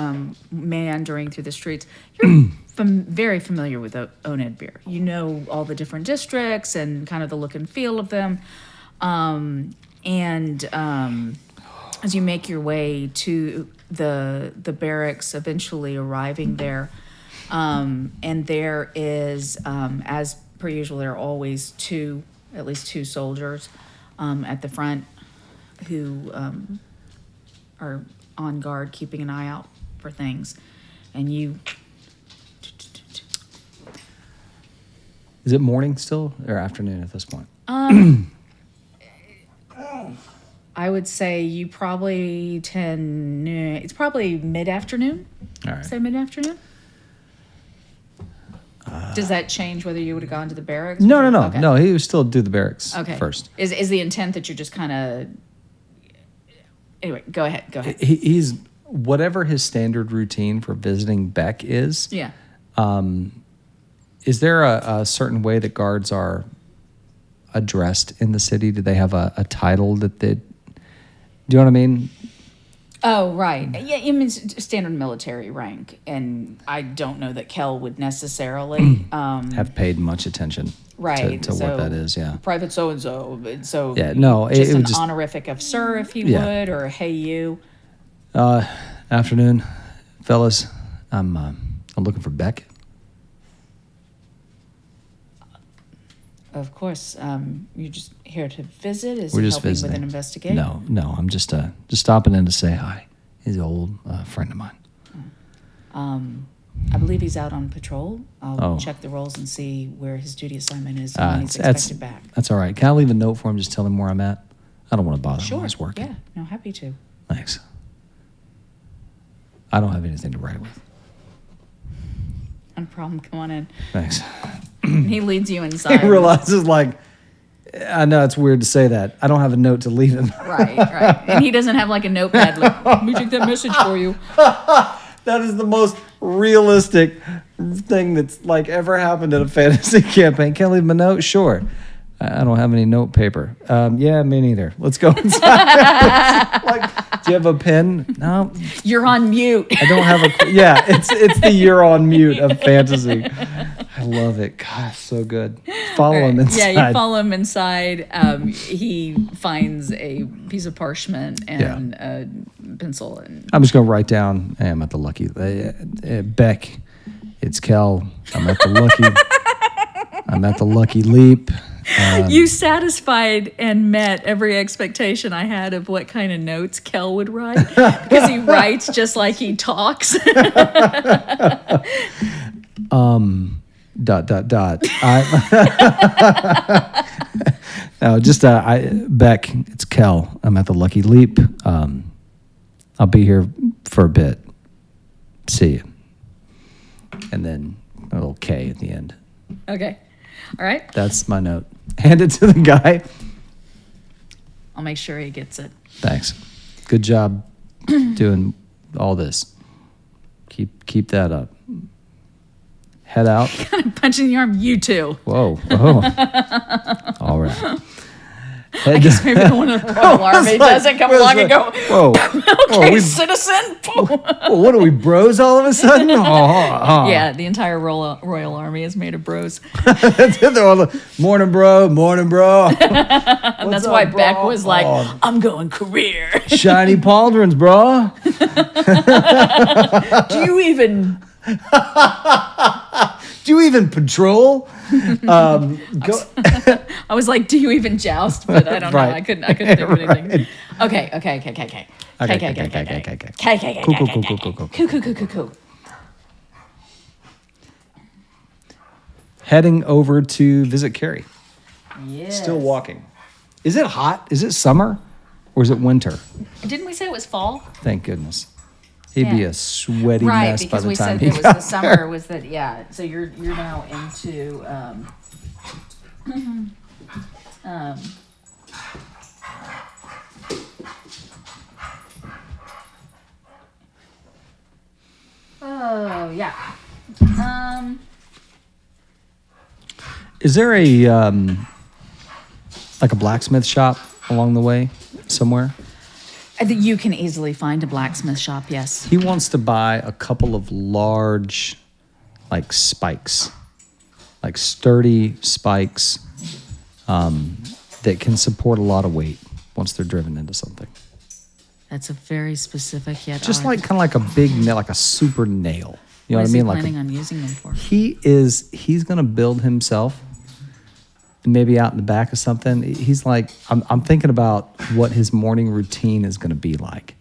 meandering through the streets. You're very familiar with Oathbreaker. You know all the different districts and kind of the look and feel of them. As you make your way to the barracks, eventually arriving there, and there is, as per usual, there are always at least two soldiers at the front who are on guard, keeping an eye out for things. And you... Is it morning still or afternoon at this point? I would say you probably it's probably mid-afternoon. All right. Say mid-afternoon? Does that change whether you would have gone to the barracks? No. Okay. No, he would still do the barracks Okay. first. Is the intent that you're just kind of... Anyway, go ahead. He's whatever his standard routine for visiting Beck is. Yeah. Is there a certain way that guards are addressed in the city? Do they have a title that they... Do you know what I mean? Oh, right. Yeah, it means standard military rank. And I don't know that Kel would necessarily... Have paid much attention Right. to what that is, yeah. Private so-and-so. So Yeah, no, just it an would just... honorific of sir, if he Yeah. would, or hey, you. Afternoon, fellas. I'm looking for Beck. Of course. You're just here to visit? Is We're he just helping visiting. with an investigation? No. I'm just stopping in to say hi. He's an old friend of mine. I believe he's out on patrol. I'll Oh. check the rolls and see where his duty assignment is and when he's expected back. That's all right. Can I leave a note for him? Just tell him where I'm at. I don't want to bother him Sure. while he's working. Yeah. No, happy to. Thanks. I don't have anything to write with. No problem. Come on in. Thanks. And he leads you inside. He realizes, like, I know it's weird to say that. I don't have a note to leave him. Right. And he doesn't have like a notepad. Like, let me take that message for you. That is the most realistic thing that's like ever happened in a fantasy campaign. Can I leave him a note? Sure. I don't have any note paper. Yeah, me neither. Let's go inside. Like, do you have a pen? No. You're on mute. I don't have a. Yeah, it's the you're on mute of fantasy. I love it. God, so good. Follow him inside. Yeah, you follow him inside. He finds a piece of parchment and a pencil. And I'm just gonna write down. Hey, I'm at the Lucky. Beck, it's Kel. I'm at the Lucky. I'm at the Lucky Leap. You satisfied and met every expectation I had of what kind of notes Kel would write because he writes just like he talks. No, just Beck. It's Kel. I'm at the Lucky Leap. I'll be here for a bit. See you. And then a little K at the end. Okay. All right. That's my note. Hand it to the guy. I'll make sure he gets it. Thanks. Good job doing all this. Keep that up. Head out. Kind of punching the arm. You too. Whoa. All right. I guess maybe the one in the Royal Army doesn't come along and go, whoa. okay, citizen. What are we, bros all of a sudden? Yeah, the entire Royal Army is made of bros. They're all morning, bro. And that's why up, Beck bro? was like, I'm going career. Shiny pauldrons, bro. Do you even patrol? I was like, do you even joust? But I don't know. Right. I couldn't think of anything. Right. Okay. Cool. Heading over to visit Carrie. Yes. Still walking. Is it hot? Is it summer? Or is it winter? Didn't we say it was fall? Thank goodness. He'd be Yeah. a sweaty Right, mess by because the we time said he it was got the summer was that so you're now into oh yeah. Is there a like a blacksmith shop along the way somewhere? I think you can easily find a blacksmith shop, yes. He wants to buy a couple of large, like spikes, like sturdy spikes that can support a lot of weight once they're driven into something. That's a very specific yet Just odd. like kind of like a big nail, like a super nail. You know what I mean? What Like is he planning on using them for? he's gonna build himself maybe out in the back of something. He's like, I'm thinking about what his morning routine is gonna be like.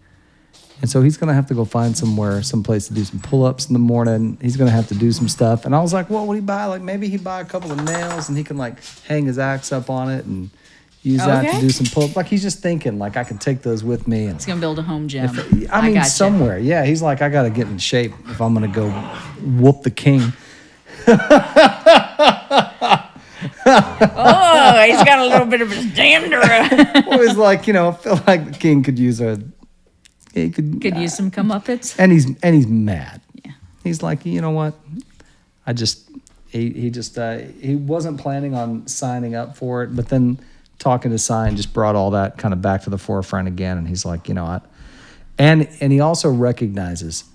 And so he's gonna have to go find someplace to do some pull-ups in the morning. He's gonna have to do some stuff. And I was like, what would he buy? Like maybe he'd buy a couple of nails and he can like hang his axe up on it and use that to do some pull-ups. Like he's just thinking like I could take those with me and He's gonna build a home gym. I mean, gotcha. somewhere. Yeah, he's like, I got to get in shape if I'm going to go whoop the king. Oh, he's got a little bit of his dander. Well, he's like, I feel like the king could use he could use some comeuppance. and he's mad. Yeah. He's like, you know what? He wasn't planning on signing up for it, but then talking to Sign just brought all that kind of back to the forefront again. And he's like, and he also recognizes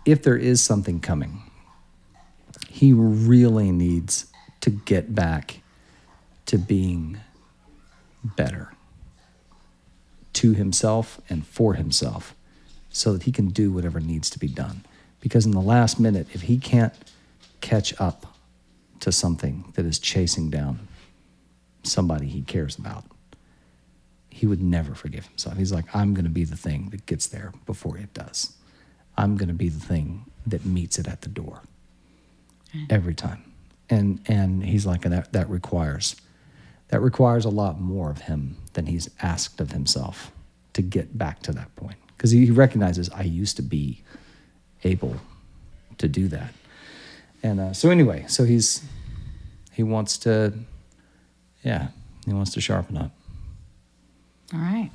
if there is something coming, he really needs to get back to being better to himself and for himself so that he can do whatever needs to be done. Because in the last minute, if he can't catch up to something that is chasing down somebody he cares about, he would never forgive himself. He's like, I'm going to be the thing that gets there before it does. I'm going to be the thing that meets it at the door every time. And he's like, and that requires a lot more of him than he's asked of himself to get back to that point. Because he recognizes, I used to be able to do that. And so he wants to sharpen up. All right.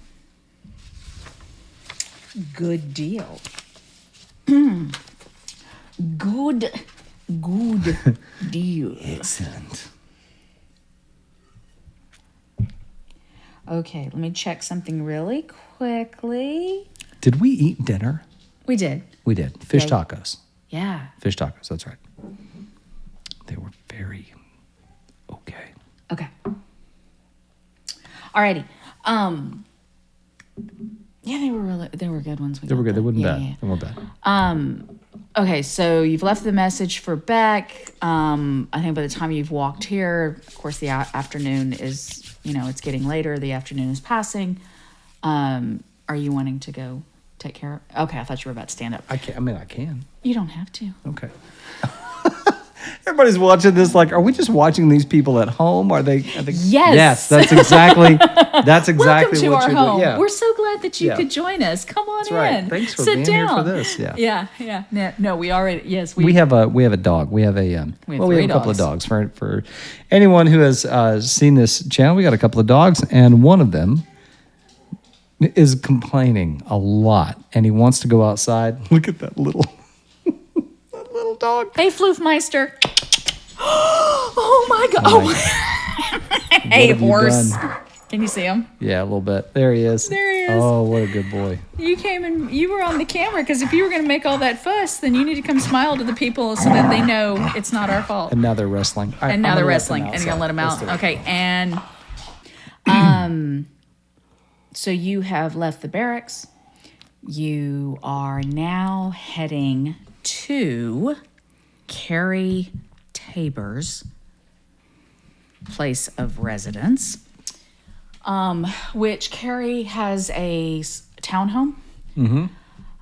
Good deal. Good deal. Excellent. Okay, let me check something really quickly. Did we eat dinner? We did. We did. Fish Yeah. tacos. Yeah. Fish tacos, that's right. They were very okay. Okay. Alrighty. Yeah, they were good ones. They were good. They weren't bad. Yeah. They weren't bad. Okay, so you've left the message for Beck. I think by the time you've walked here, of course, the afternoon is, it's getting later. The afternoon is passing. Are you wanting to go take care of? Okay, I thought you were about to stand up. I can. You don't have to. Okay. Everybody's watching this like, are we just watching these people at home? Are they? Yes. Yes, that's exactly Welcome to what our you're home. doing. Yeah. We're so glad that you Yeah. could join us. Come on That's in. right. Thanks for Sit being down. here for this. Yeah. Yeah. No, we already. Yes, We have a dog. We have a We have we have three a couple of dogs for anyone who has seen this channel. We got a couple of dogs, and one of them is complaining a lot, and he wants to go outside. Look at that little that little dog. Hey, Floofmeister. Oh my God. Oh, Hey, have you horse. done? Can you see him? Yeah, a little bit. There he is. There he is. Oh, what a good boy. You came and you were on the camera because if you were going to make all that fuss, then you need to come smile to the people so that they know it's not our fault. And now they're wrestling. All right, And now I'm they're gonna let wrestling, them and you're gonna let them outside. out. Let's do it. Okay, and so you have left the barracks. You are now heading to Carrie Tabor's place of residence, which Carrie has a townhome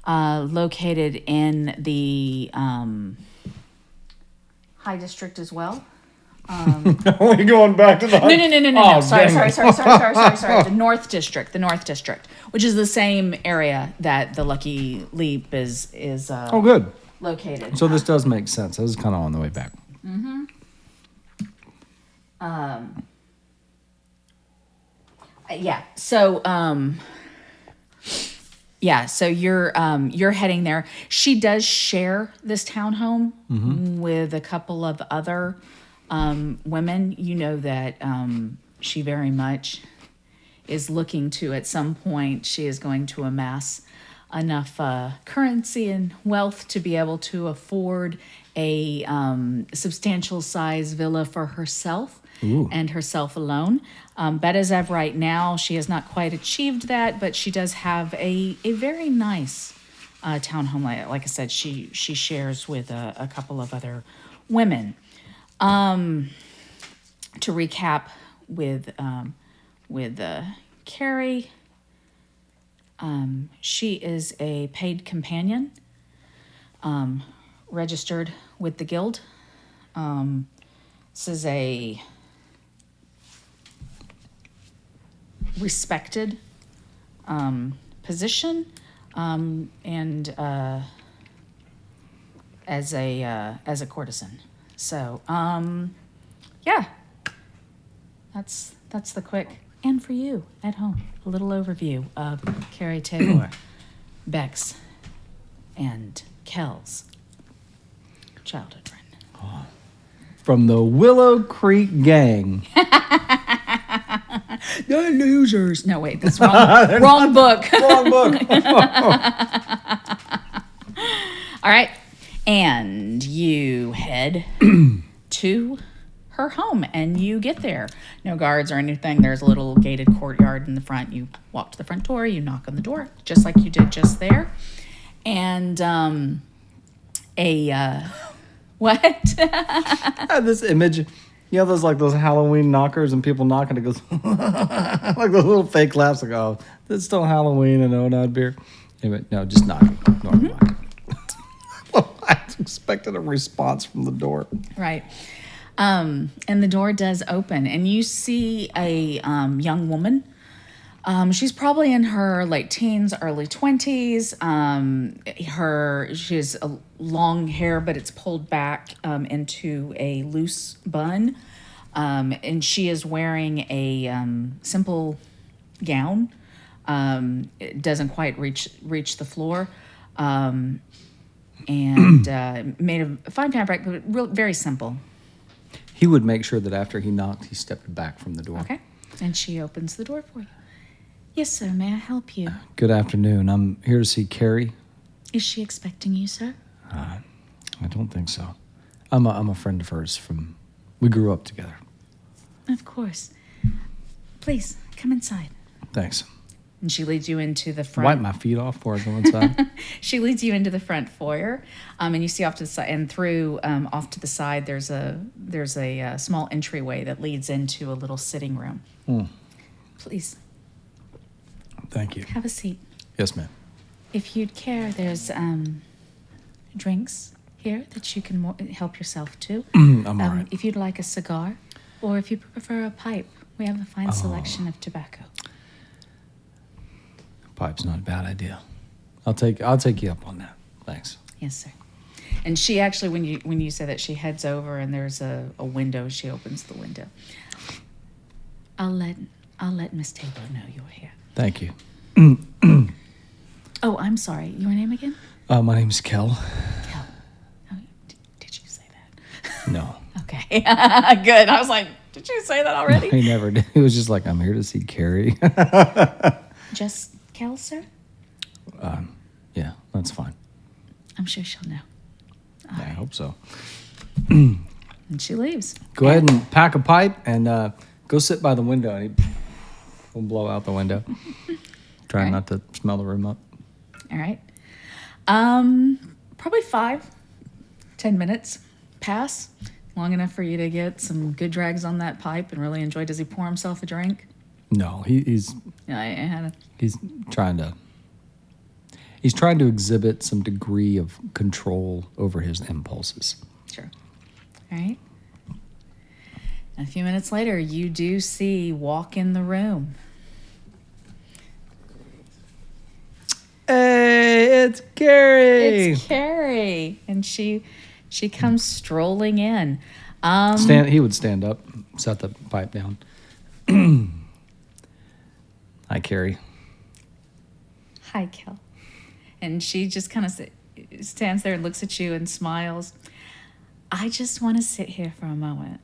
located in the High District as well. We're going back to the No. Oh, Sorry. dang it. The North District, which is the same area that the Lucky Leap is Oh, good. located. So this does make sense. This is kind of on the way back. Yeah. So so you're heading there. She does share this townhome with a couple of other women. You know that she very much is looking to, at some point, she is going to amass enough currency and wealth to be able to afford a substantial size villa for herself. Ooh. And herself alone. But as of right now, she has not quite achieved that, but she does have a very nice townhome. Like I said, she shares with a couple of other women. To recap with Carrie, she is a paid companion, registered with the guild. This is a respected position, and as a courtesan. So that's the quick, and for you at home, a little overview of Carrie Tabor, Bex, and Kel's childhood friend. From the Willow Creek Gang. The losers. No, wait, that's wrong. Wrong book. Wrong book. All right. And you head to her home and you get there. No guards or anything. There's a little gated courtyard in the front. You walk to the front door, you knock on the door, just like you did just there. And what? I had this image. You know those Halloween knockers and people knock and it goes like those little fake laughs like, oh, it's still Halloween and oh, not beer. Anyway, no, just knocking. Normal knocking. I expected a response from the door. Right. And the door does open and you see a young woman. She's probably in her late teens, early 20s. She has a long hair, but it's pulled back into a loose bun. And she is wearing a simple gown. It doesn't quite reach the floor. And made of fine fabric, but very simple. He would make sure that after he knocked, he stepped back from the door. Okay. And she opens the door for you. Yes, sir. May I help you? Good afternoon. I'm here to see Carrie. Is she expecting you, sir? I don't think so. I'm a friend of hers we grew up together. Of course. Please, come inside. Thanks. And she leads you into the front. Wipe my feet off before I go inside. She leads you into the front foyer, and you see off to the side and through off to the side. There's a small entryway that leads into a little sitting room. Please Thank you. have a seat. Yes, ma'am. If you'd care, there's drinks here that you can help yourself to. I'm all right. If you'd like a cigar, or if you prefer a pipe, we have a fine selection of tobacco. Pipe's not a bad idea. I'll take you up on that. Thanks. Yes, sir. And she actually, when you say that, she heads over and there's a window. She opens the window. I'll let Miss Taylor know you're here. Thank you. Oh, I'm sorry. Your name again? My name's Kel. Kel. Oh, did you say that? No. Okay. Good. I was like, did you say that already? He never did. He was just like, I'm here to see Carrie. Just Kel, sir? Yeah, that's fine. I'm sure she'll know. Yeah, I hope so. And she leaves. Go ahead and pack a pipe and go sit by the window. And we'll blow out the window. Try Right. not to smell the room up. All right. Probably 5-10 minutes pass, long enough for you to get some good drags on that pipe and really enjoy. Does he pour himself a drink? No, he's Yeah, I had a, he's trying to exhibit some degree of control over his impulses. sure. All right. And a few minutes later, you do see walk in the room. Hey, it's Carrie. It's Carrie, and she comes strolling in. He would stand up, set the pipe down. Hi, Carrie. Hi, Kel. And she just kind of stands there and looks at you and smiles. I just want to sit here for a moment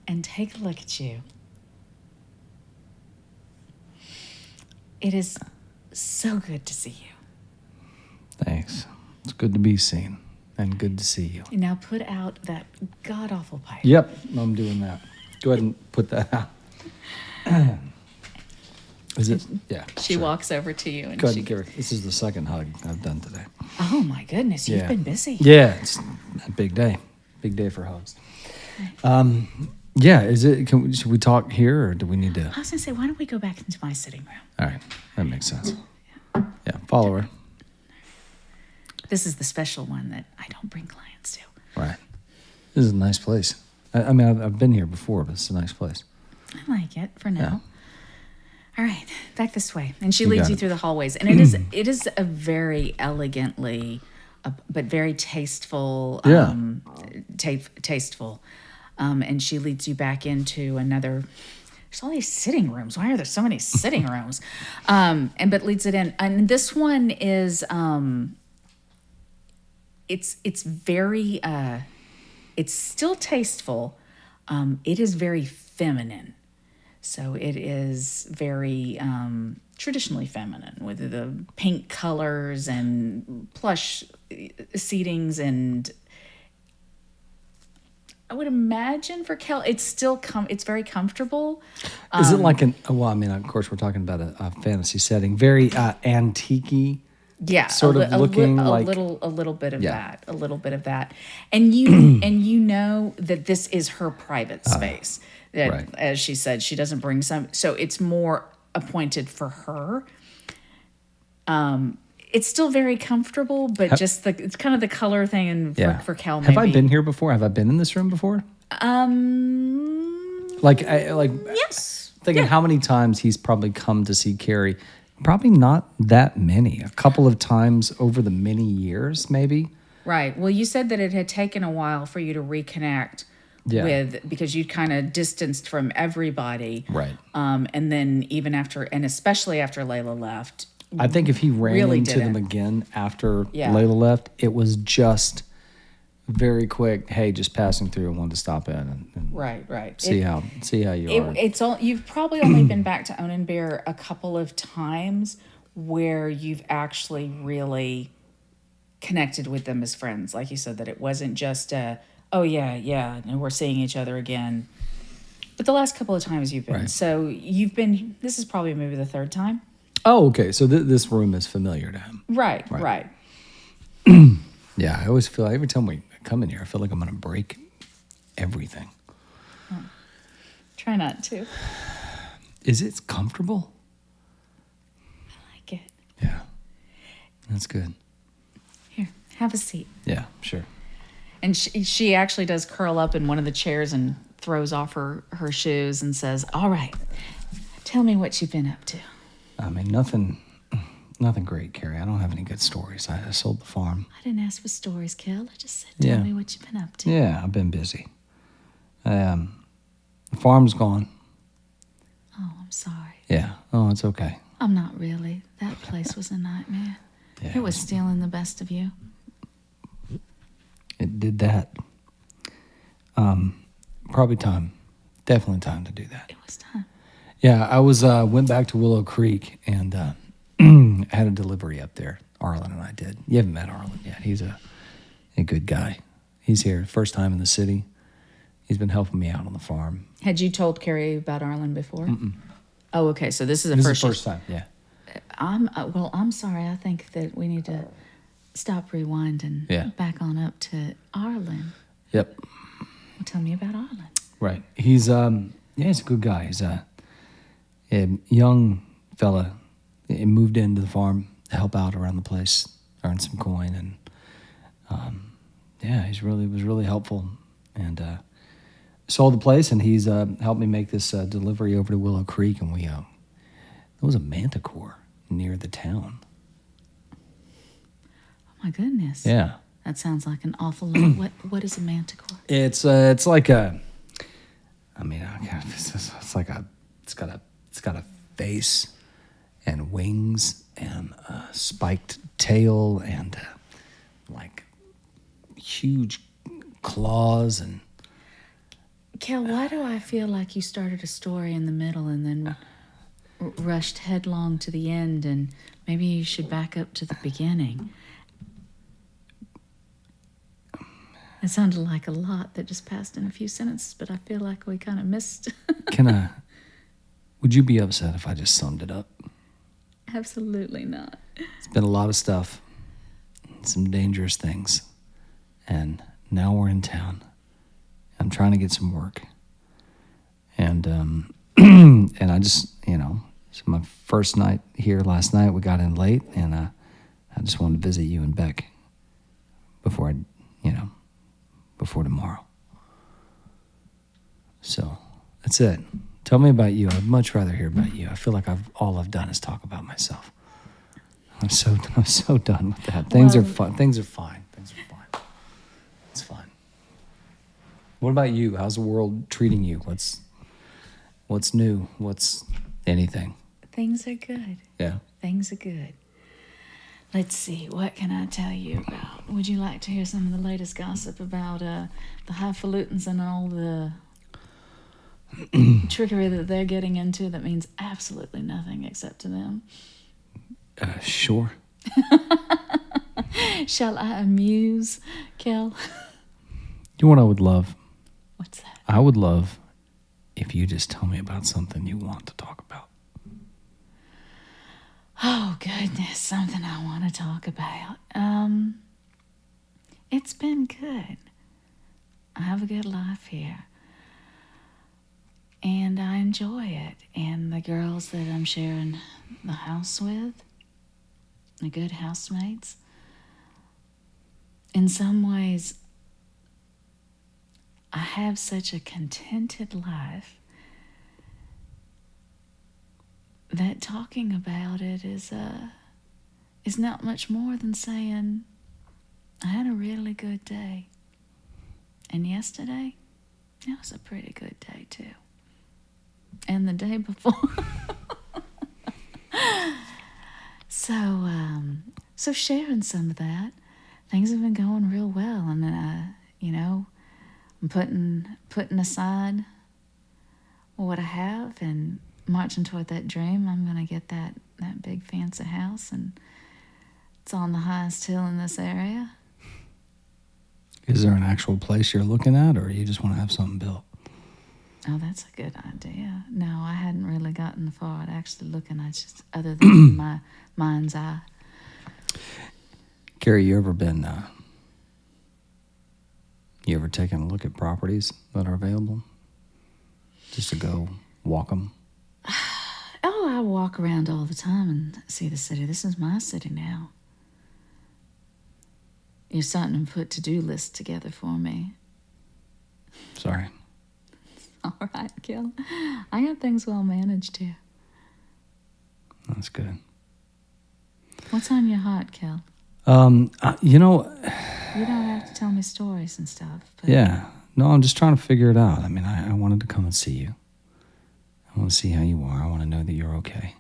and take a look at you. It is so good to see you. Thanks. It's good to be seen and good to see you. Now put out that god-awful pipe. Yep, I'm doing that. Go ahead and put that out. Is it? Yeah. She sure. walks over to you and Go ahead she and give her. This is the second hug I've done today. Oh my goodness, you've Yeah. been busy. Yeah, it's a big day. Big day for hugs. Yeah, is it? Should we talk here or do we need to? I was gonna say, why don't we go back into my sitting room? All right, that makes sense. Yeah, follow her. This is the special one that I don't bring clients to. Right. This is a nice place. I mean, I've been here before, but it's a nice place. I like it for now. Yeah. All right, back this way. And she You leads got you it. through the hallways. And it is a very elegantly, but very tasteful, Yeah. tasteful. And she leads you back into another. There's all these sitting rooms. Why are there so many sitting rooms? But leads it in. And this one is, it's very, it's still tasteful. It is very feminine. So it is very traditionally feminine with the pink colors and plush seatings, and I would imagine for Kel, it's still it's very comfortable. Is it like well, I mean, of course, we're talking about a fantasy setting, very antique-y. Yeah, Sort of looking like- a little bit of Yeah. that, a little bit of that, and you know that this is her private space. That, right. as she said, she doesn't bring some, so it's more appointed for her. It's still very comfortable, but just it's kind of the color thing, and for Cal, maybe. Have I been here before? Have I been in this room before? Like Yes. thinking how many times he's probably come to see Carrie. Probably not that many. A couple of times over the many years, maybe. Right. Well, you said that it had taken a while for you to reconnect because you'd kind of distanced from everybody. Right. And then even after, and especially after Layla left. I think if he ran Really into them didn't. again after Yeah. Layla left, it was just very quick. Hey, just passing through. I wanted to stop in and Right. see how you are. It's all, you've probably only been back to Onenbear a couple of times where you've actually really connected with them as friends. Like you said, that it wasn't just oh yeah, and we're seeing each other again. But the last couple of times you've been, Right. so you've been. This is probably maybe the third time. Oh, okay. So this room is familiar to him. Right. Yeah, I always feel every time we come in here, I feel like I'm going to break everything. Try not to. Is it comfortable? I like it. Yeah, that's good. Here, have a seat. Yeah, sure. And she actually does curl up in one of the chairs and throws off her shoes and says, "All right, tell me what you've been up to." I mean, nothing great, Carrie. I don't have any good stories. I sold the farm. I didn't ask for stories, Kel. I just said, tell me what you've been up to. Yeah, I've been busy. The farm's gone. Oh, I'm sorry. Yeah. Oh, it's okay. I'm not really. That place was a nightmare. Yeah, It was stealing the best of you. It did that. Probably time. Definitely time to do that. It was time. Yeah, I went back to Willow Creek and had a delivery up there. Arlen and I did. You haven't met Arlen yet. He's a good guy. He's here, first time in the city. He's been helping me out on the farm. Had you told Carrie about Arlen before? Mm-mm. Oh, okay. So this is the This first. is the first time. Yeah. I'm sorry. I think that we need to stop, rewind, and back on up to Arlen. Yep. Well, tell me about Arlen. Right. He's he's a good guy. He's a young fella. He moved into the farm to help out around the place, earn some coin, and was really helpful. And sold the place, and he's helped me make this delivery over to Willow Creek, and there was a manticore near the town. Oh my goodness. Yeah. That sounds like an awful lot. What is a manticore? It's like a. I mean, it's got a face and wings and a spiked tail and like huge claws and. Kel, why do I feel like you started a story in the middle and then rushed headlong to the end, and maybe you should back up to the beginning? It sounded like a lot that just passed in a few sentences, but I feel like we kind of missed. Would you be upset if I just summed it up? Absolutely not. It's been a lot of stuff, some dangerous things, and now we're in town. I'm trying to get some work, and and I just it's my first night here last night. We got in late, and I just wanted to visit you and Beck before before tomorrow. So that's it. Tell me about you. I'd much rather hear about you. I feel like all I've done is talk about myself. I'm so done with that. Things are fun. Things are fine. It's fine. What about you? How's the world treating you? What's new? What's anything? Things are good. Yeah. Things are good. Let's see, what can I tell you about? Would you like to hear some of the latest gossip about the highfalutins and all the trickery that they're getting into that means absolutely nothing except to them? Sure. Shall I amuse, Kel? You know what I would love? What's that? I would love if you just tell me about something you want to talk about. Oh, goodness, something I want to talk about. It's been good. I have a good life here. And I enjoy it. And the girls that I'm sharing the house with, the good housemates, in some ways, I have such a contented life that talking about it is not much more than saying I had a really good day. And yesterday, it was a pretty good day too. And the day before. So sharing some of that, things have been going real well. And I'm putting aside what I have and marching toward that dream. I'm going to get that big fancy house, and it's on the highest hill in this area. Is there an actual place you're looking at, or you just want to have something built? Oh, that's a good idea. No, I hadn't really gotten far at actually looking at just other than my mind's eye. Carrie, you ever taken a look at properties that are available? Just to go walk them? Oh, I walk around all the time and see the city. This is my city now. You're starting to put to-do lists together for me. Sorry. All right, Kel. I got things well managed here. That's good. What's on your heart, Kel? You know... You don't have to tell me stories and stuff. But Yeah. No, I'm just trying to figure it out. I mean, I wanted to come and see you. I want to see how you are. I want to know that you're okay.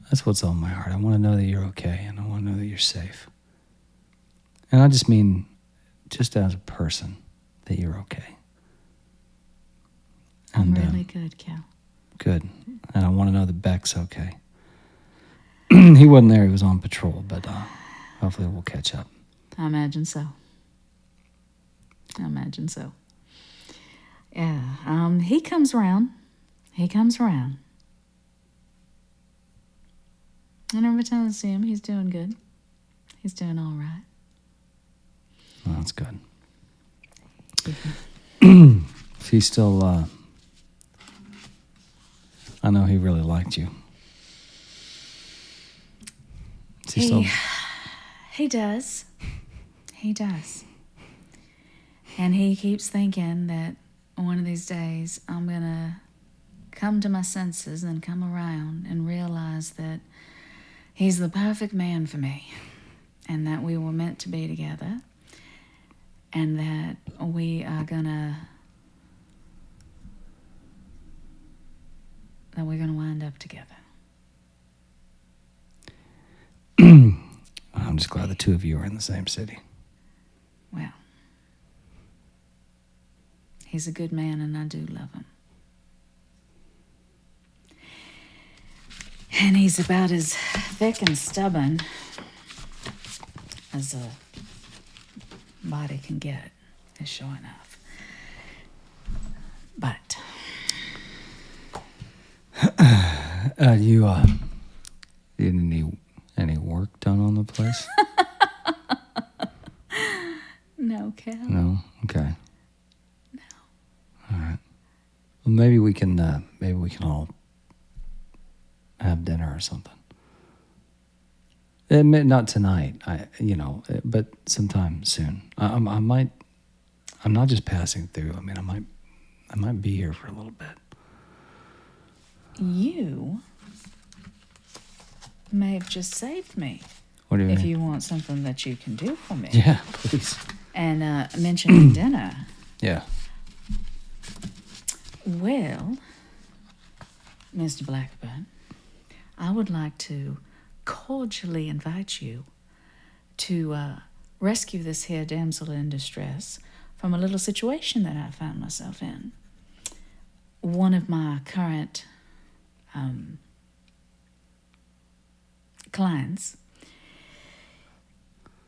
That's what's on my heart. I want to know that you're okay, and I want to know that you're safe. And I just mean, just as a person, that you're okay. I'm And, really good, Kel. Good. And I want to know that Beck's okay. He wasn't there. He was on patrol, but hopefully we'll catch up. I imagine so. Yeah. He comes around. And every time I see him, he's doing good. He's doing all right. Well, that's good. He's still, I know he really liked you. Is he still... He does. And he keeps thinking that one of these days I'm going to come to my senses and come around and realize that he's the perfect man for me and that we were meant to be together and that we are gonna wind up together. I'm just glad the two of you are in the same city. Well, he's a good man and I do love him. And he's about as thick and stubborn as a body can get, is sure enough. But You did any work done on the place? no, Cal. No? Okay. No. All right. Well, maybe we can all have dinner or something. Not tonight, but sometime soon. I'm not just passing through. I mean, I might be here for a little bit. You may have just saved me. What do you mean? If you want something that you can do for me. Yeah, please. And mentioning dinner. Yeah. Well, Mr. Blackburn, I would like to cordially invite you to rescue this here damsel in distress from a little situation that I found myself in. One of my current clients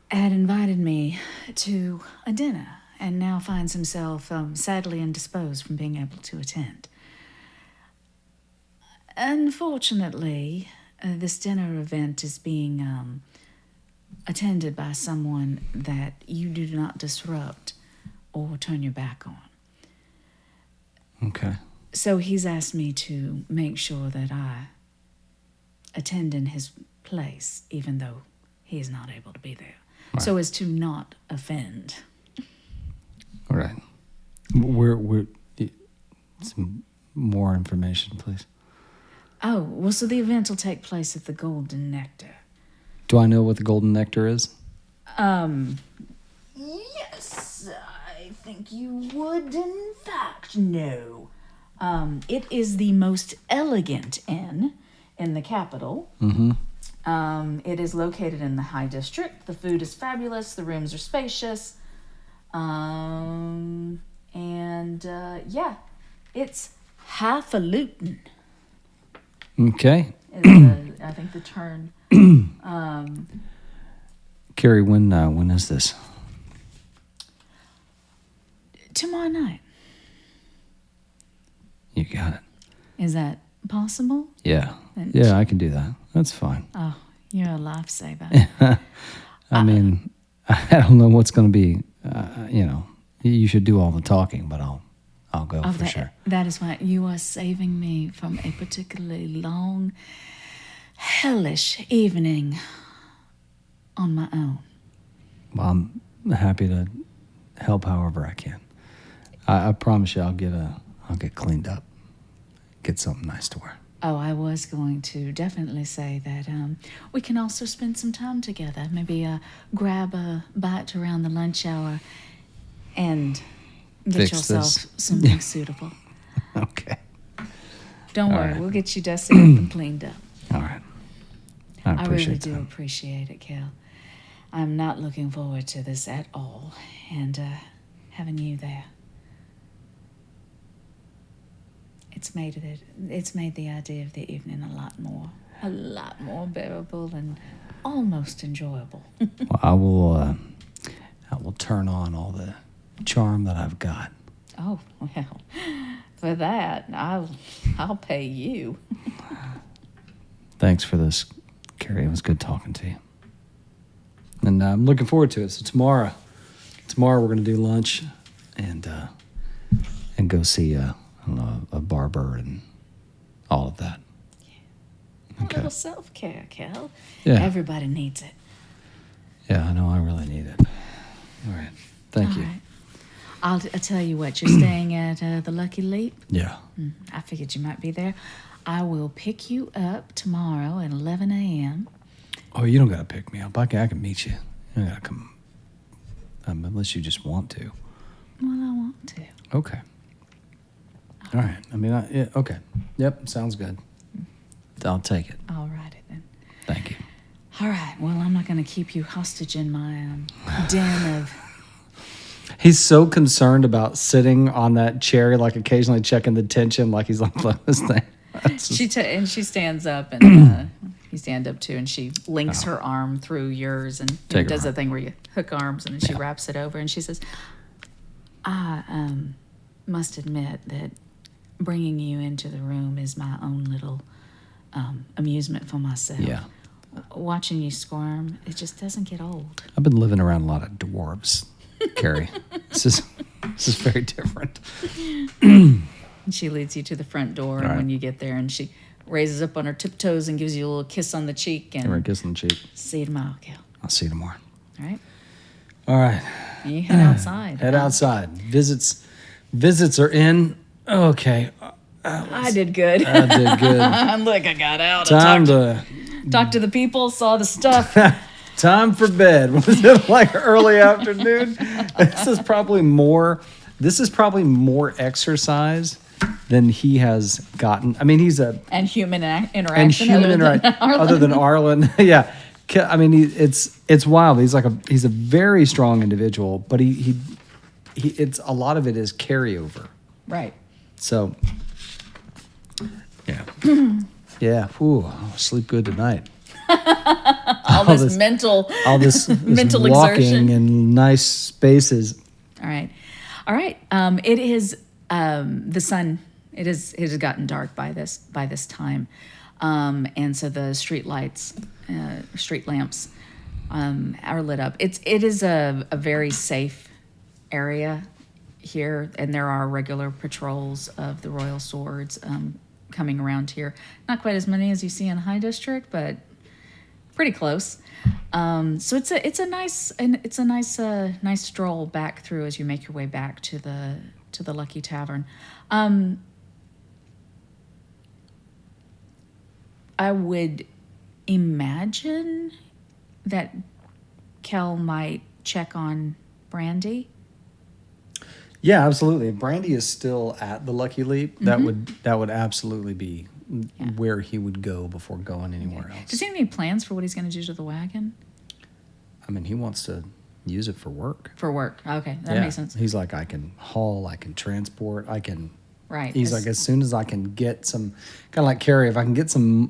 had invited me to a dinner and now finds himself sadly indisposed from being able to attend. Unfortunately, this dinner event is being attended by someone that you do not disrupt or turn your back on. Okay. So he's asked me to make sure that I attend in his place, even though he is not able to be there, right, so as to not offend. All right. We're some more information, please. Oh, well, so the event will take place at the Golden Nectar. Do I know what the Golden Nectar is? Yes, I think you would, in fact, know. It is the most elegant inn in the capital. Mm-hmm. It is located in the High District. The food is fabulous. The rooms are spacious. It's highfalutin. Okay. I think the term. Carrie, when is this? Tomorrow night. You got it. Is that possible? Yeah. And Yeah, I can do that. That's fine. Oh, you're a lifesaver. I mean, I don't know what's going to be, you should do all the talking, but I'll go for sure. That is why you are saving me from a particularly long, hellish evening on my own. Well, I'm happy to help however I can. I promise you I'll get cleaned up, get something nice to wear. Oh, I was going to definitely say that we can also spend some time together. Maybe grab a bite around the lunch hour and get Fix yourself this. something suitable. Okay. Don't All worry, right. we'll get you dusted up and cleaned up. All right. I really appreciate do that. appreciate it, Kel. I'm not looking forward to this at all, and having you there. It's made the idea of the evening a lot more bearable and almost enjoyable. Well, I will turn on all the charm that I've got. Oh, well, for that, I'll pay you. Thanks for this, Carrie. It was good talking to you. And I'm looking forward to it. So tomorrow we're going to do lunch and go see a barber and all of that. A Okay. little self-care, Kel. Yeah. Everybody needs it. Yeah, I know. I really need it. All right. Thank All you. right. I'll tell you what, you're staying at the Lucky Leap? Yeah. I figured you might be there. I will pick you up tomorrow at 11 a.m. Oh, you don't got to pick me up. I can meet you. You don't got to come unless you just want to. Well, I want to. Okay. All right. I mean, yeah, okay. Yep, sounds good. I'll take it. All righty then. Thank you. All right. Well, I'm not going to keep you hostage in my den of... He's so concerned about sitting on that chair, like occasionally checking the tension, like he's on this thing. She stands up and you stand up too, and she links her arm through yours and Take her does arm. that thing where you hook arms and then she wraps it over and she says, I must admit that bringing you into the room is my own little amusement for myself. Yeah. Watching you squirm, it just doesn't get old. I've been living around a lot of dwarves, Carrie. This is very different. And she leads you to the front door, and right. when you get there, and she raises up on her tiptoes and gives you a little kiss on the cheek. Give her a And kiss on the cheek. see you tomorrow, Kel. I'll see you tomorrow. All right? All right. And you head outside. Head outside. Visits are in. Okay. I did good. I did good. Look, I got out. Time to Talked to the people, saw the stuff. time for bed. Was it like early afternoon? This is probably more exercise than he has gotten. I mean, he's a And human interaction. and human interaction other than Arlen. Yeah. I mean, it's wild. He's a very strong individual, but he it's a lot of it is carryover. Right. So, yeah. Yeah. Ooh, I'll sleep good tonight. All this mental mental walking exertion. in nice spaces. All right. It is the sun. It has gotten dark by this time, and so the street lights, street lamps, are lit up. It is a very safe area here, and there are regular patrols of the Royal Swords coming around here. Not quite as many as you see in High District, but pretty close. So it's a nice stroll back through as you make your way back to the Lucky Tavern. I would imagine that Kel might check on Brandy. Yeah, absolutely. If Brandy is still at the Lucky Leap, that would absolutely be where he would go before going anywhere else. Does he have any plans for what he's going to do to the wagon? I mean, he wants to use it for work. For work. Okay, that makes sense. He's like, I can haul, I can transport, I can. Right. He's like, as soon as I can get some, kind of like Carrie, if I can get some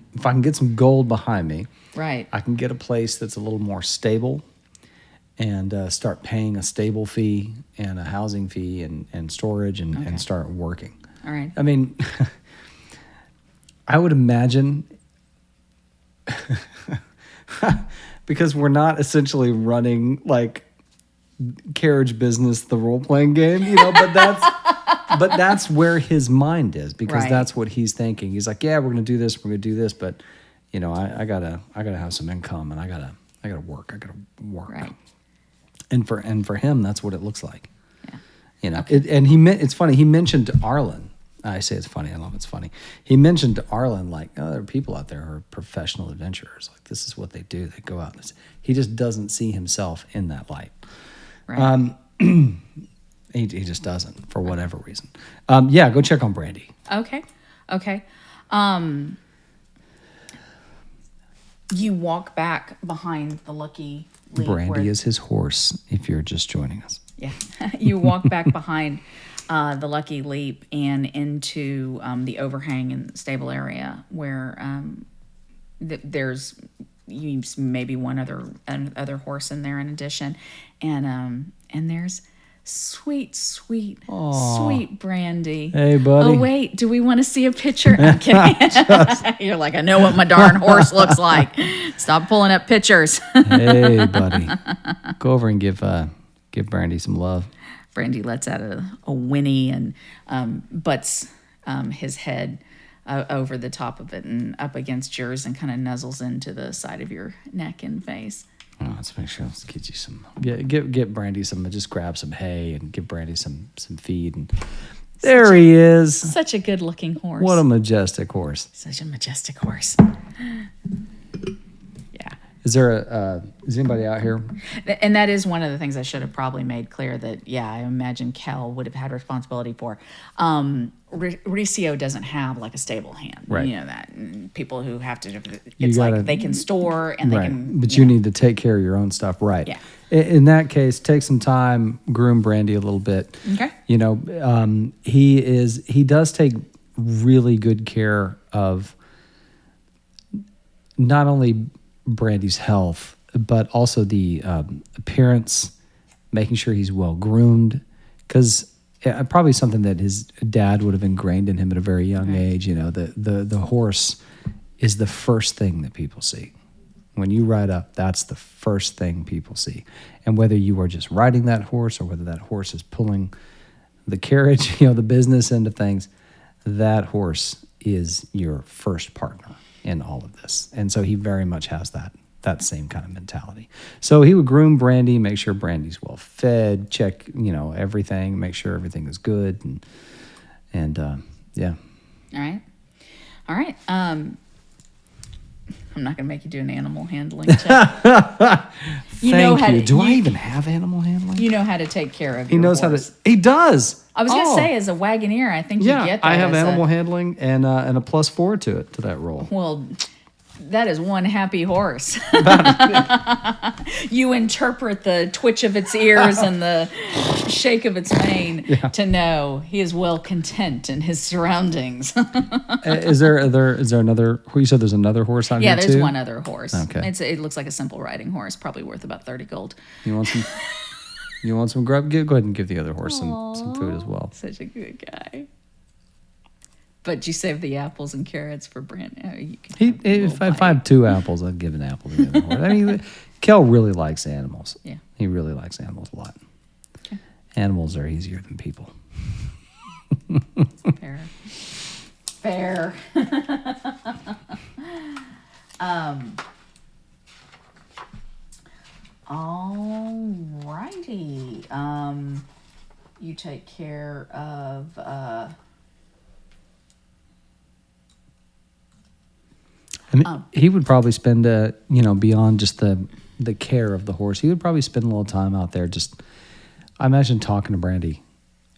gold behind me, right. I can get a place that's a little more stable, and start paying a stable fee and a housing fee and storage and start working. All right. I mean, I would imagine because we're not essentially running like carriage business, the role playing game, but that's where his mind is because Right. that's what he's thinking. He's like, yeah, we're gonna do this, but I gotta have some income and I gotta work. Right. And for him, that's what it looks like. Yeah. It's funny. He mentioned to Arlen. I say it's funny. I don't know if it's funny. He mentioned to Arlen like, oh, there are people out there who are professional adventurers. Like this is what they do. They go out. He just doesn't see himself in that light. Right. He just doesn't for whatever reason. Yeah, go check on Brandy. Okay. You walk back behind the Lucky Leap. Brandy is his horse. If you're just joining us. Yeah. You walk back behind the Lucky Leap and into the overhang and stable area where there's maybe one other horse in there in addition, and there's sweet Brandy. Hey, buddy. Oh wait, do we want to see a picture? I'm kidding. You're like, I know what my darn horse looks like. Stop pulling up pictures. Hey, buddy, go over and give Brandy some love. Brandy lets out a whinny and butts his head over the top of it and up against yours and kind of nuzzles into the side of your neck and face. Oh, let's make sure. Let's get you some. Get Brandy some. Just grab some hay and give Brandy some feed. And there he is. Such a good-looking horse. What a majestic horse. Such a majestic horse. Yeah. Is anybody out here? And that is one of the things I should have probably made clear that, yeah, I imagine Kel would have had responsibility for. Ricio doesn't have like a stable hand. Right. You know that. And people who have to, like they can store and they can. But you need to take care of your own stuff. Right. Yeah. In that case, take some time, groom Brandy a little bit. Okay. He does take really good care of not only Brandy's health, but also the appearance, making sure he's well groomed, because probably something that his dad would have ingrained in him at a very young age. The horse is the first thing that people see. When you ride up, that's the first thing people see. And whether you are just riding that horse or whether that horse is pulling the carriage, the business end of things, that horse is your first partner in all of this. And so he very much has that same kind of mentality. So he would groom Brandy, make sure Brandy's well fed, check, everything, make sure everything is good. And yeah. All right. I'm not going to make you do an animal handling check. Thank you. Do I even have animal handling? You know how to take care of He your knows horse. how to. He does. I was going to say, as a wagoneer, I think you get that. I have as animal handling and a +4 to that role. Well, that is one happy horse. You interpret the twitch of its ears and the shake of its mane to know he is well content in his surroundings. Is there another? You said there's another horse on here too? Yeah, there's one other horse. Okay. It looks like a simple riding horse, probably worth about 30 gold. You want some? You want some grub? Go ahead and give the other horse some food as well. Such a good guy. But you save the apples and carrots for Brandon. If I have 2 apples, I'd give an apple to the other horse. I mean, Kel really likes animals. Yeah. He really likes animals a lot. Okay. Animals are easier than people. Fair. All righty. You take care of. He would probably spend beyond just the care of the horse. He would probably spend a little time out there. I imagine talking to Brandy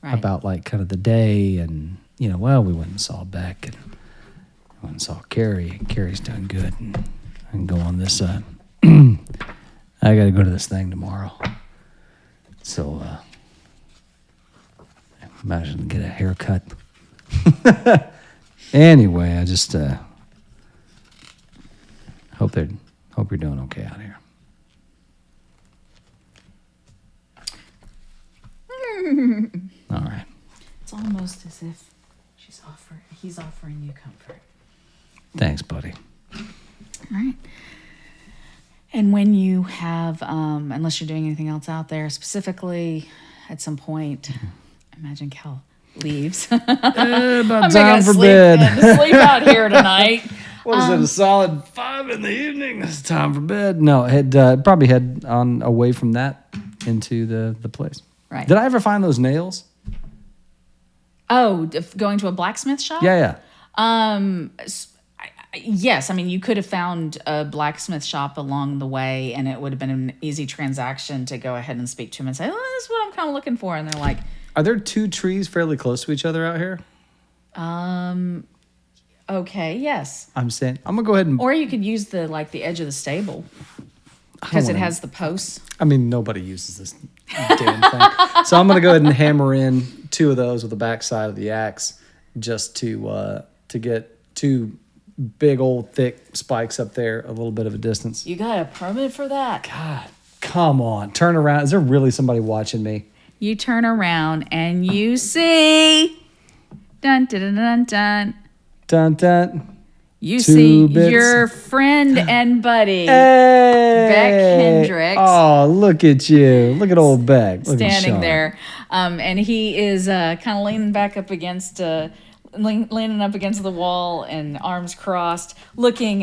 about like kind of the day, and we went and saw Beck, and went and saw Carrie, and Carrie's doing good, and I can go on this. I got to go to this thing tomorrow, so imagine get a haircut. Anyway, I just. Hope you're doing okay out here. Mm. All right. It's almost as if He's offering you comfort. Thanks, buddy. All right. And when you have, unless you're doing anything else out there, specifically at some point, imagine Cal leaves. About I'm time gonna for sleep bed. sleep out here tonight. What is it? A solid 5 in the evening. It's time for bed. No, head probably head on away from that into the place. Right. Did I ever find those nails? Oh, going to a blacksmith shop? Yeah. Yes, I mean, you could have found a blacksmith shop along the way, and it would have been an easy transaction to go ahead and speak to them and say, "Oh, this is what I'm kind of looking for." And they're like, Are there 2 trees fairly close to each other out here? "Okay, yes." I'm saying I'm gonna go ahead and. Or you could use the edge of the stable because it has the posts. I mean, nobody uses this damn thing, so I'm gonna go ahead and hammer in 2 of those with the backside of the axe, just to get 2 big old thick spikes up there, a little bit of a distance. You got a permit for that? God, come on, turn around. Is there really somebody watching me? You turn around and you see, dun dun dun dun dun. Dun dun. You 2 see bits. your friend and buddy. Hey! Beck Hendricks. Oh, look at you. Look at old Beck. Look at Standing Sean. there, and he is kind of leaning back up against leaning up against the wall and arms crossed, looking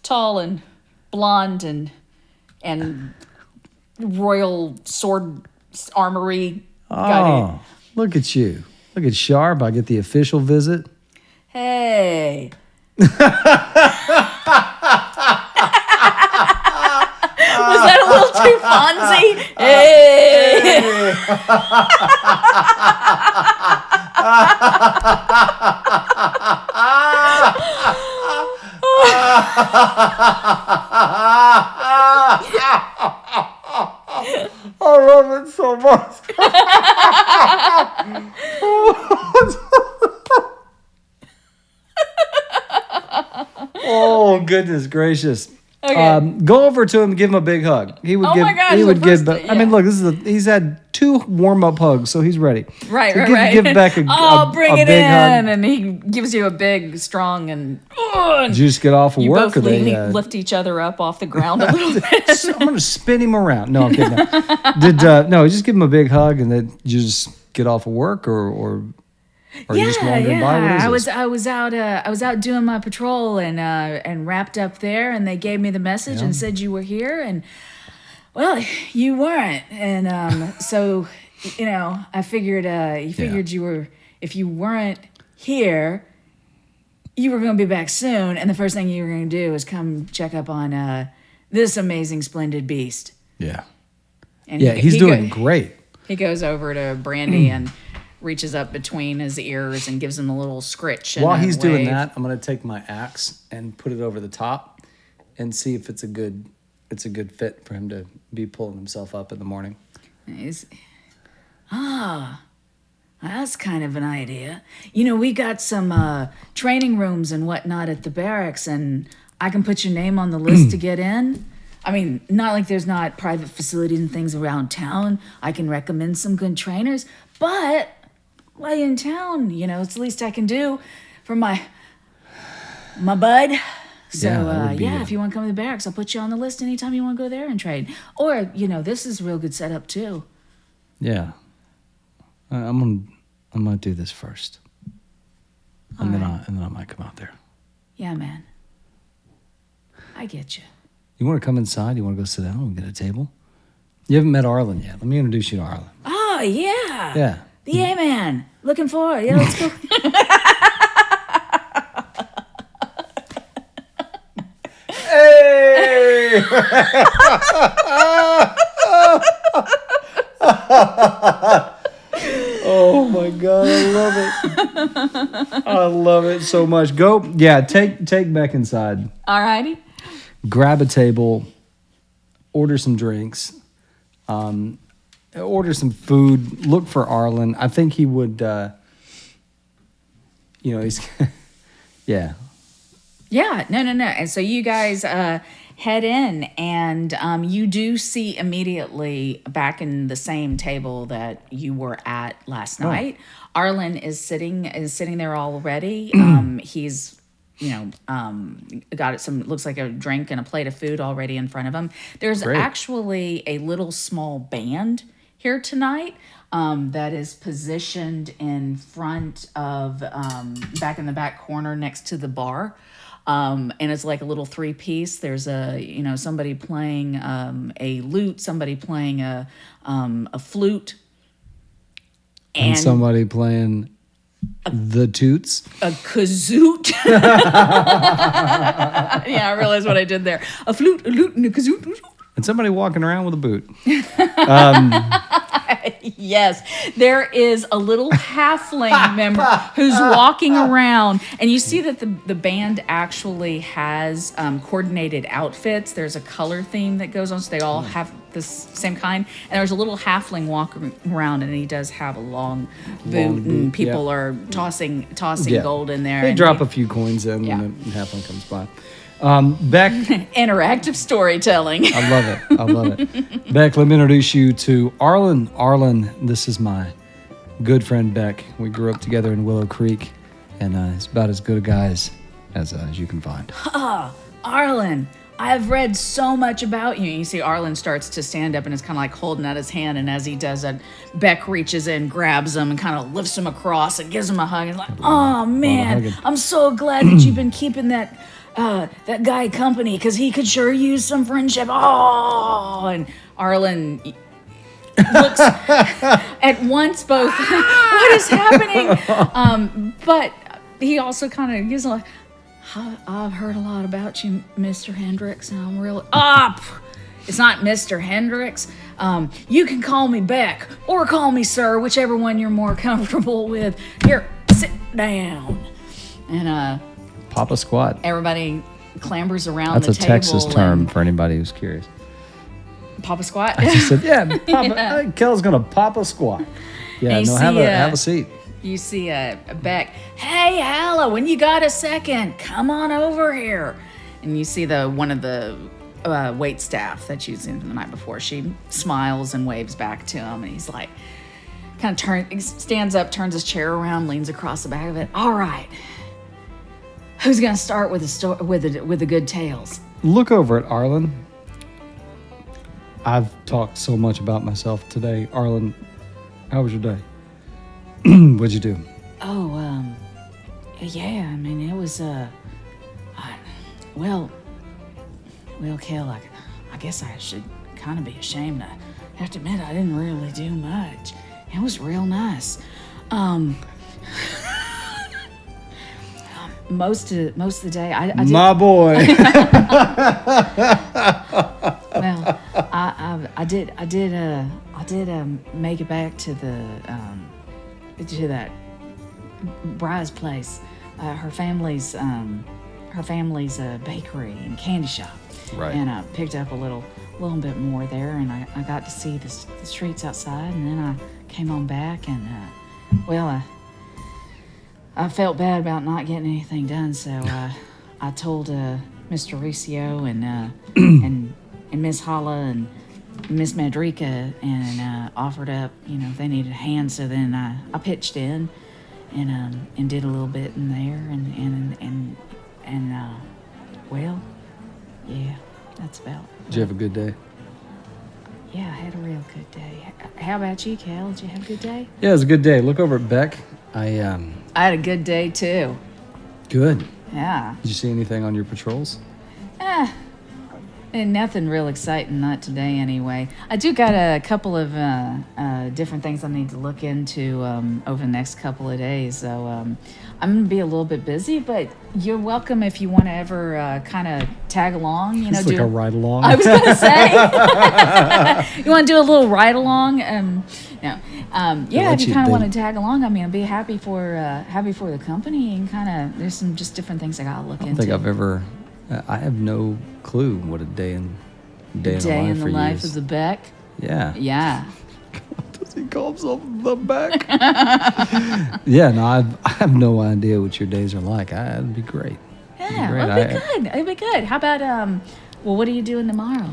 tall and blonde and royal sword armory. Oh, look at you. Look at Sharp. I get the official visit. Hey. Was that a little too Fonzie? Hey. I love it so much. Oh, goodness gracious. Okay. Go over to him and give him a big hug. He would Oh give. my gosh, he the would first- give. I mean, look. He's had 2 warm-up hugs, so he's ready. Right, So right. Give back bring a it big in, hug. and he gives you a big, strong, and Did you just get off of you work, both or they? lift each other up off the ground a little bit. I'm gonna spin him around. No, I'm kidding. No, just give him a big hug, and then you just get off of work, or you just wandering by. What is I was out doing my patrol and wrapped up there, and they gave me the message and said you were here, and well, you weren't, and so I figured you were, if you weren't here, you were going to be back soon, and the first thing you were going to do is come check up on this amazing, splendid beast. Yeah. And Yeah, he's doing great. He goes over to Brandy and reaches up between his ears and gives him a little scritch. While and a he's doing wave. that, I'm gonna take my axe and put it over the top, and see if it's a good fit for him to be pulling himself up in the morning. That's kind of an idea. We got some training rooms and whatnot at the barracks, and I can put your name on the list to get in. I mean, not like there's not private facilities and things around town. I can recommend some good trainers, but while you're in town, it's the least I can do for my bud. So, that would be if you want to come to the barracks, I'll put you on the list anytime you want to go there and train. Or, this is a real good setup, too. Yeah. I'm gonna do this first, and then I might come out there. Yeah, man. I get you. You want to come inside? You want to go sit down and get a table? You haven't met Arlen yet. Let me introduce you to Arlen. Oh, yeah. Yeah. The A-Man. Looking forward. Yeah, let's go. Hey! Oh my God, I love it. I love it so much. Go, take Beck inside. Alrighty. Grab a table, order some drinks, order some food, look for Arlen. I think he would, he's, yeah. Yeah, no. And so you guys head in, and you do see immediately back in the same table that you were at last night. Arlen is sitting there already. He's got some, looks like a drink and a plate of food already in front of him. There's actually a little small band here tonight that is positioned in front of, back in the back corner next to the bar. And it's like a little 3-piece. There's somebody playing a lute, somebody playing a flute, and somebody playing the toots. A kazoot. Yeah, I realized what I did there. A flute, a lute, and a kazoot. And somebody walking around with a boot. Yes, there is a little halfling member who's walking around, and you see that the band actually has coordinated outfits. There's a color theme that goes on, so they all have this same kind. And there's a little halfling walking around, and he does have a long boot, and people are tossing gold in there. They drop a few coins in, and the halfling comes by. Beck. Interactive storytelling. I love it. Beck, let me introduce you to Arlen. Arlen, this is my good friend Beck. We grew up together in Willow Creek, and he's about as good a guy as you can find. Arlen, I've read so much about you. You see Arlen starts to stand up and is kind of like holding out his hand, and as he does that, Beck reaches in, grabs him, and kind of lifts him across and gives him a hug. And like, oh man, I'm so glad that you've been keeping that guy company, because he could sure use some friendship. Oh, and Arlen looks at once both, what is happening? But he also kind of gives like, I've heard a lot about you, Mr. Hendricks, and I'm really it's not Mr. Hendricks. You can call me Beck or call me Sir, whichever one you're more comfortable with. Here, sit down. And Papa Squat. everybody clambers around That's the a table. Texas term for anybody who's curious. Papa Squat? I just said, Papa, Kel's gonna Papa Squat. Yeah, And you have a seat. You see Beck, hey, Halla, when you got a second, come on over here. And you see one of the wait staff that you seen the night before. She smiles and waves back to him, and he's like, stands up, turns his chair around, leans across the back of it. All right, who's gonna start with the good tales? Look over at Arlen. I've talked so much about myself today. Arlen, how was your day? What'd you do? Oh, yeah, I mean, it was, well, Kel, I guess I should kind of be ashamed. I have to admit, I didn't really do much. It was real nice. Most of the day, I did. My boy. Well, I did make it back to that bride's place, her family's bakery and candy shop. Right. And I picked up a little bit more there, and I got to see the streets outside, and then I came on back, and I felt bad about not getting anything done, so I told Mr. Riccio and Miss Holla and Miss Madrika, and offered up, if they needed a hand. So then I pitched in and did a little bit in there, and yeah, that's about it. Did you have a good day? Yeah, I had a real good day. How about you, Cal? Did you have a good day? Yeah, it was a good day. Look over at Beck. I had a good day too. Good. Yeah. Did you see anything on your patrols? And nothing real exciting, not today anyway. I do got a couple of different things I need to look into over the next couple of days. So I'm going to be a little bit busy, but you're welcome if you want to ever kind of tag along. It's like a ride along. I was going to say. You want to do a little ride along? No. Yeah, if you kind of want to tag along, I mean, I'd be happy for the company, and kind of there's some just different things I got to look into. I think I have no clue what a day in the life of the Beck. Yeah. Yeah. Does he call himself the Beck? Yeah, no, I have no idea what your days are like. It'd be great. Yeah, it'd be good. How about Well, what are you doing tomorrow?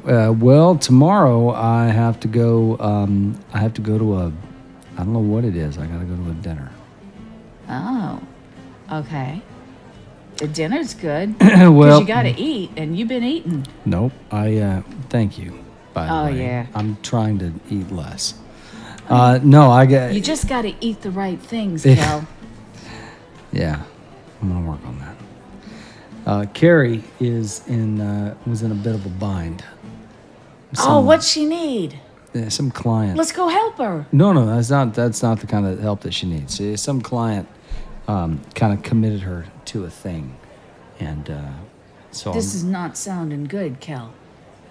Well, tomorrow I have to go. I have to go to a. I don't know what it is. I got to go to a dinner. Oh, okay. The dinner's good. Because Well, you got to eat, and you've been eating. nope. Thank you. By the way, yeah. I'm trying to eat less. No, I get. You just got to eat the right things, Kel. Yeah, I'm gonna work on that. Carrie was in a bit of a bind. What's she need? Some client. Let's go help her. No, that's not the kind of help that she needs. Some client kind of committed her to a thing, and so This is not sounding good, Kel.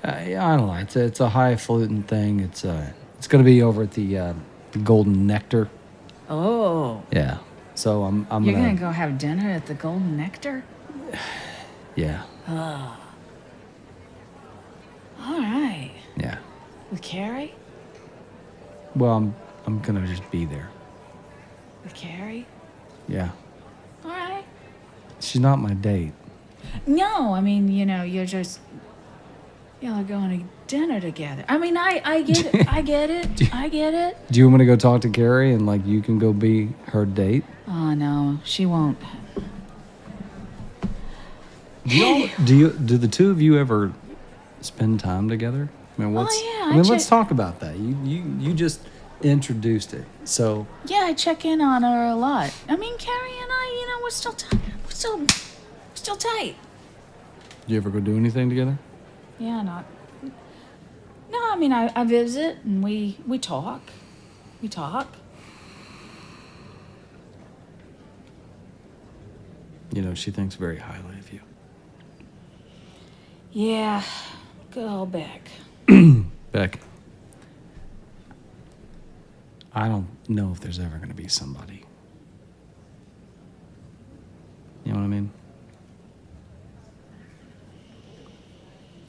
I don't know. It's a highfalutin thing. It's going to be over at the Golden Nectar. Oh. Yeah. So I'm You're gonna going to go have dinner at the Golden Nectar? Yeah. All right. Yeah. With Carrie? Well, I'm gonna just be there. With Carrie? Yeah. All right. She's not my date. No, I mean, you're just y'all are going to dinner together. I mean, I get it. I get it. I get it. Do you want me to go talk to Carrie and like you can go be her date? Oh no, she won't. Do the two of you ever spend time together? I mean, let's talk about that. You just introduced it, so Yeah, I check in on her a lot. I mean, Carrie and I, we're still still tight. do you ever go do anything together? Yeah, not. No, I mean, I visit and we talk. We talk. She thinks very highly of you. Yeah, good old Beck. Beck, I don't know if there's ever going to be somebody. You know what I mean?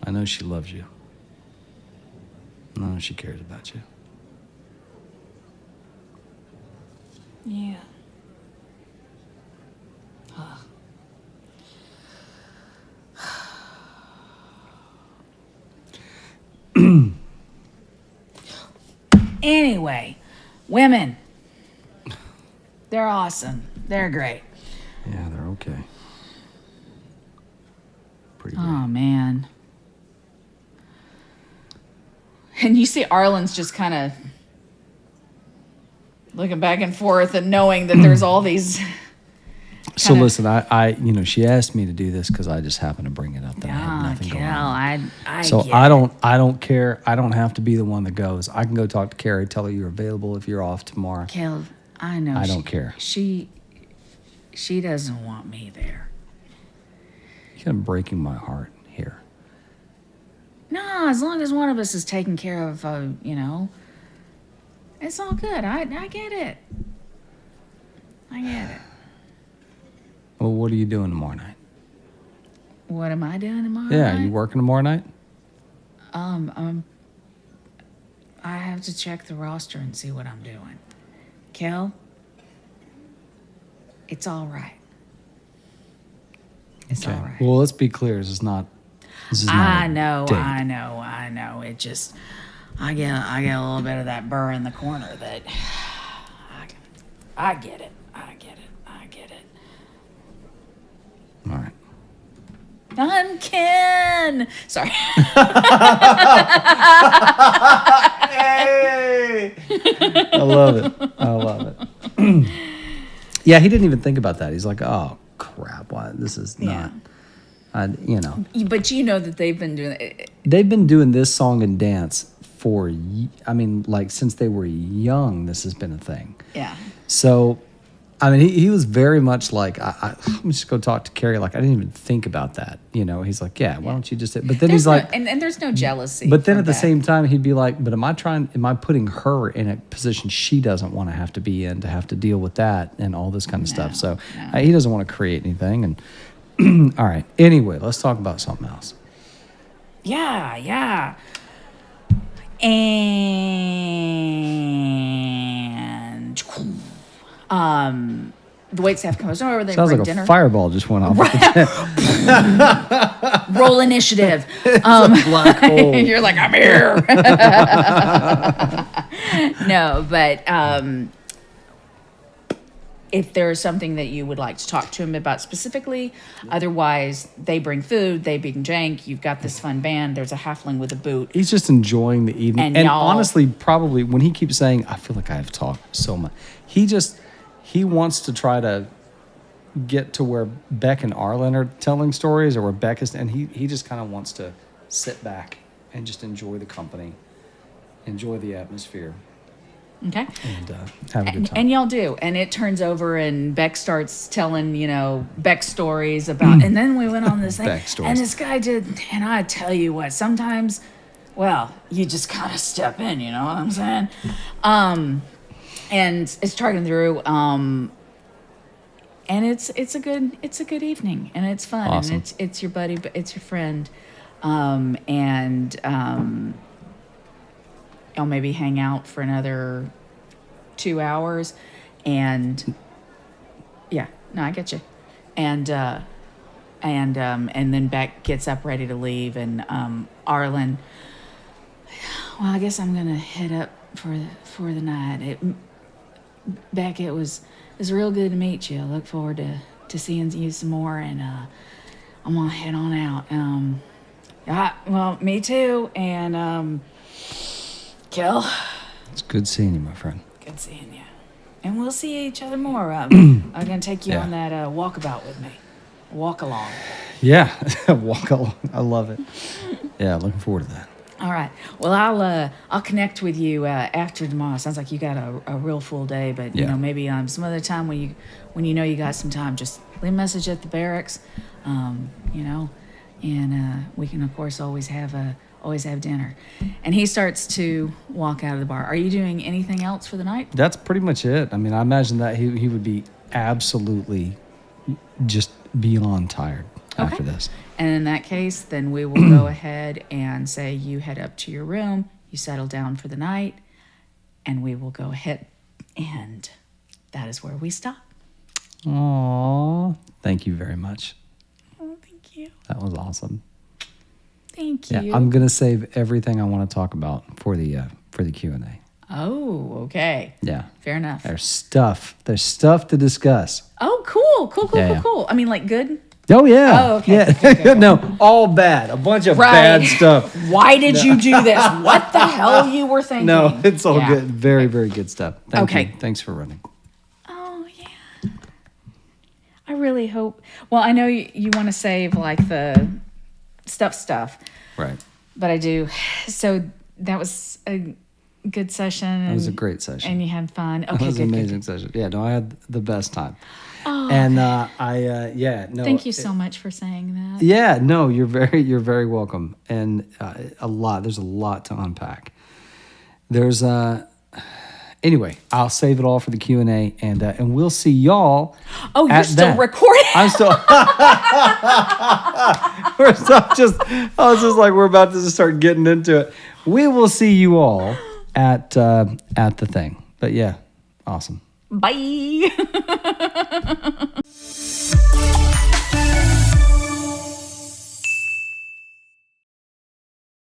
I know she loves you. I know she cares about you. Yeah. Anyway, women. They're awesome. They're great. Yeah, they're okay. Pretty great. Oh, man. And you see Arlen's just kind of looking back and forth and knowing that there's all these. So listen, I she asked me to do this because I just happened to bring it up that I had nothing going on. I don't care. I don't have to be the one that goes. I can go talk to Carrie, tell her you're available if you're off tomorrow. Kel, I know. I don't care. She doesn't want me there. You're kind of breaking my heart here. No, as long as one of us is taken care of, it's all good. I get it. I get it. Well, what are you doing tomorrow night? What am I doing tomorrow Yeah, night? you working tomorrow night? I have to check the roster and see what I'm doing. Kel, it's all right. It's all right. Well, let's be clear. This is not I a know. date. It just, I get a little bit of that burr in the corner that I get it. All right. I'm Ken. Sorry. Hey! I love it. Yeah, he didn't even think about that. He's like, oh, crap. Why? This is not, But you know that they've been doing it. They've been doing this song and dance since they were young, this has been a thing. Yeah. So, I mean, he was very much like, let me just go talk to Carrie. Like, I didn't even think about that. He's like, yeah, why don't you just... But then he's like... And there's no jealousy. But then at the same time, he'd be like, but am I putting her in a position she doesn't want to have to be in, to have to deal with that and all this kind of stuff. So he doesn't want to create anything. And all right. Anyway, let's talk about something else. Yeah. And the wait staff comes over. They Sounds bring like dinner. a fireball just went off. Roll initiative. Black hole. You're like, I'm here. No, but if there's something that you would like to talk to him about specifically, otherwise they bring food, they bring jank, you've got this fun band, there's a halfling with a boot. He's just enjoying the evening. And And y'all- honestly, probably when he keeps saying, I feel like I have talked so much, he wants to try to get to where Beck and Arlen are telling stories, or where Beck is, and he just kind of wants to sit back and just enjoy the company, enjoy the atmosphere, Okay. and have a good time. And y'all do. And it turns over and Beck starts telling, Beck stories about, and then we went on this thing. Beck stories. And this guy did, and I tell you what, sometimes, well, you just kind of step in, you know what I'm saying? And it's trucking through, and it's a good evening, and it's fun, Awesome. and it's your buddy, but it's your friend, y'all maybe hang out for another 2 hours, and yeah, no, I get you, and then Beck gets up ready to leave, and Arlen, well, I guess I'm gonna head up for the night. Beck, it was real good to meet you. I look forward to seeing you some more, and I'm gonna head on out. Yeah, well, me too, and Kel, It's good seeing you, my friend. good seeing you. And we'll see each other more. I'm going to take you Yeah. on that walkabout with me. Walk along. Yeah, walk along. I love it. Yeah, looking forward to that. All right. Well, I'll connect with you after tomorrow. Sounds like you got a real full day, but Yeah. maybe some other time when you got some time, just leave a message at the barracks. And we can of course always have dinner. And he starts to walk out of the bar. Are you doing anything else for the night? That's pretty much it. I mean, I imagine that he would be absolutely just beyond tired after this. And in that case, then we will go ahead and say you head up to your room, you settle down for the night, and we will go ahead, and that is where we stop. Aww. Thank you very much. Oh, thank you. That was awesome. Thank Yeah, you. I'm gonna save everything I want to talk about for the Q&A. Oh, okay. Yeah, Fair enough. there's stuff to discuss. Oh, cool. Yeah. Cool. I mean, like good? Oh yeah. Oh, okay. Yeah. Okay, cool. No, all bad. A bunch of Right. bad stuff. Why did you do this? What the hell you were thinking? No, it's all Yeah. good. Very, very good stuff. Thank Okay. you. Thanks for running. Oh, yeah. I really hope. Well, I know you want to save like the stuff, Right. but I do. So that was a good session. That was a great session. And you had fun. Okay, That was good, an good, amazing good. session. Yeah, no, I had the best time. Oh, And no. Thank you so much for saying that. Yeah, no, you're very welcome. And there's a lot to unpack. There's anyway, I'll save it all for the Q&A, and we'll see y'all. Oh, you're at still that. recording? I'm still. I was just like, we're about to just start getting into it. We will see you all at the thing. But yeah, awesome. Bye.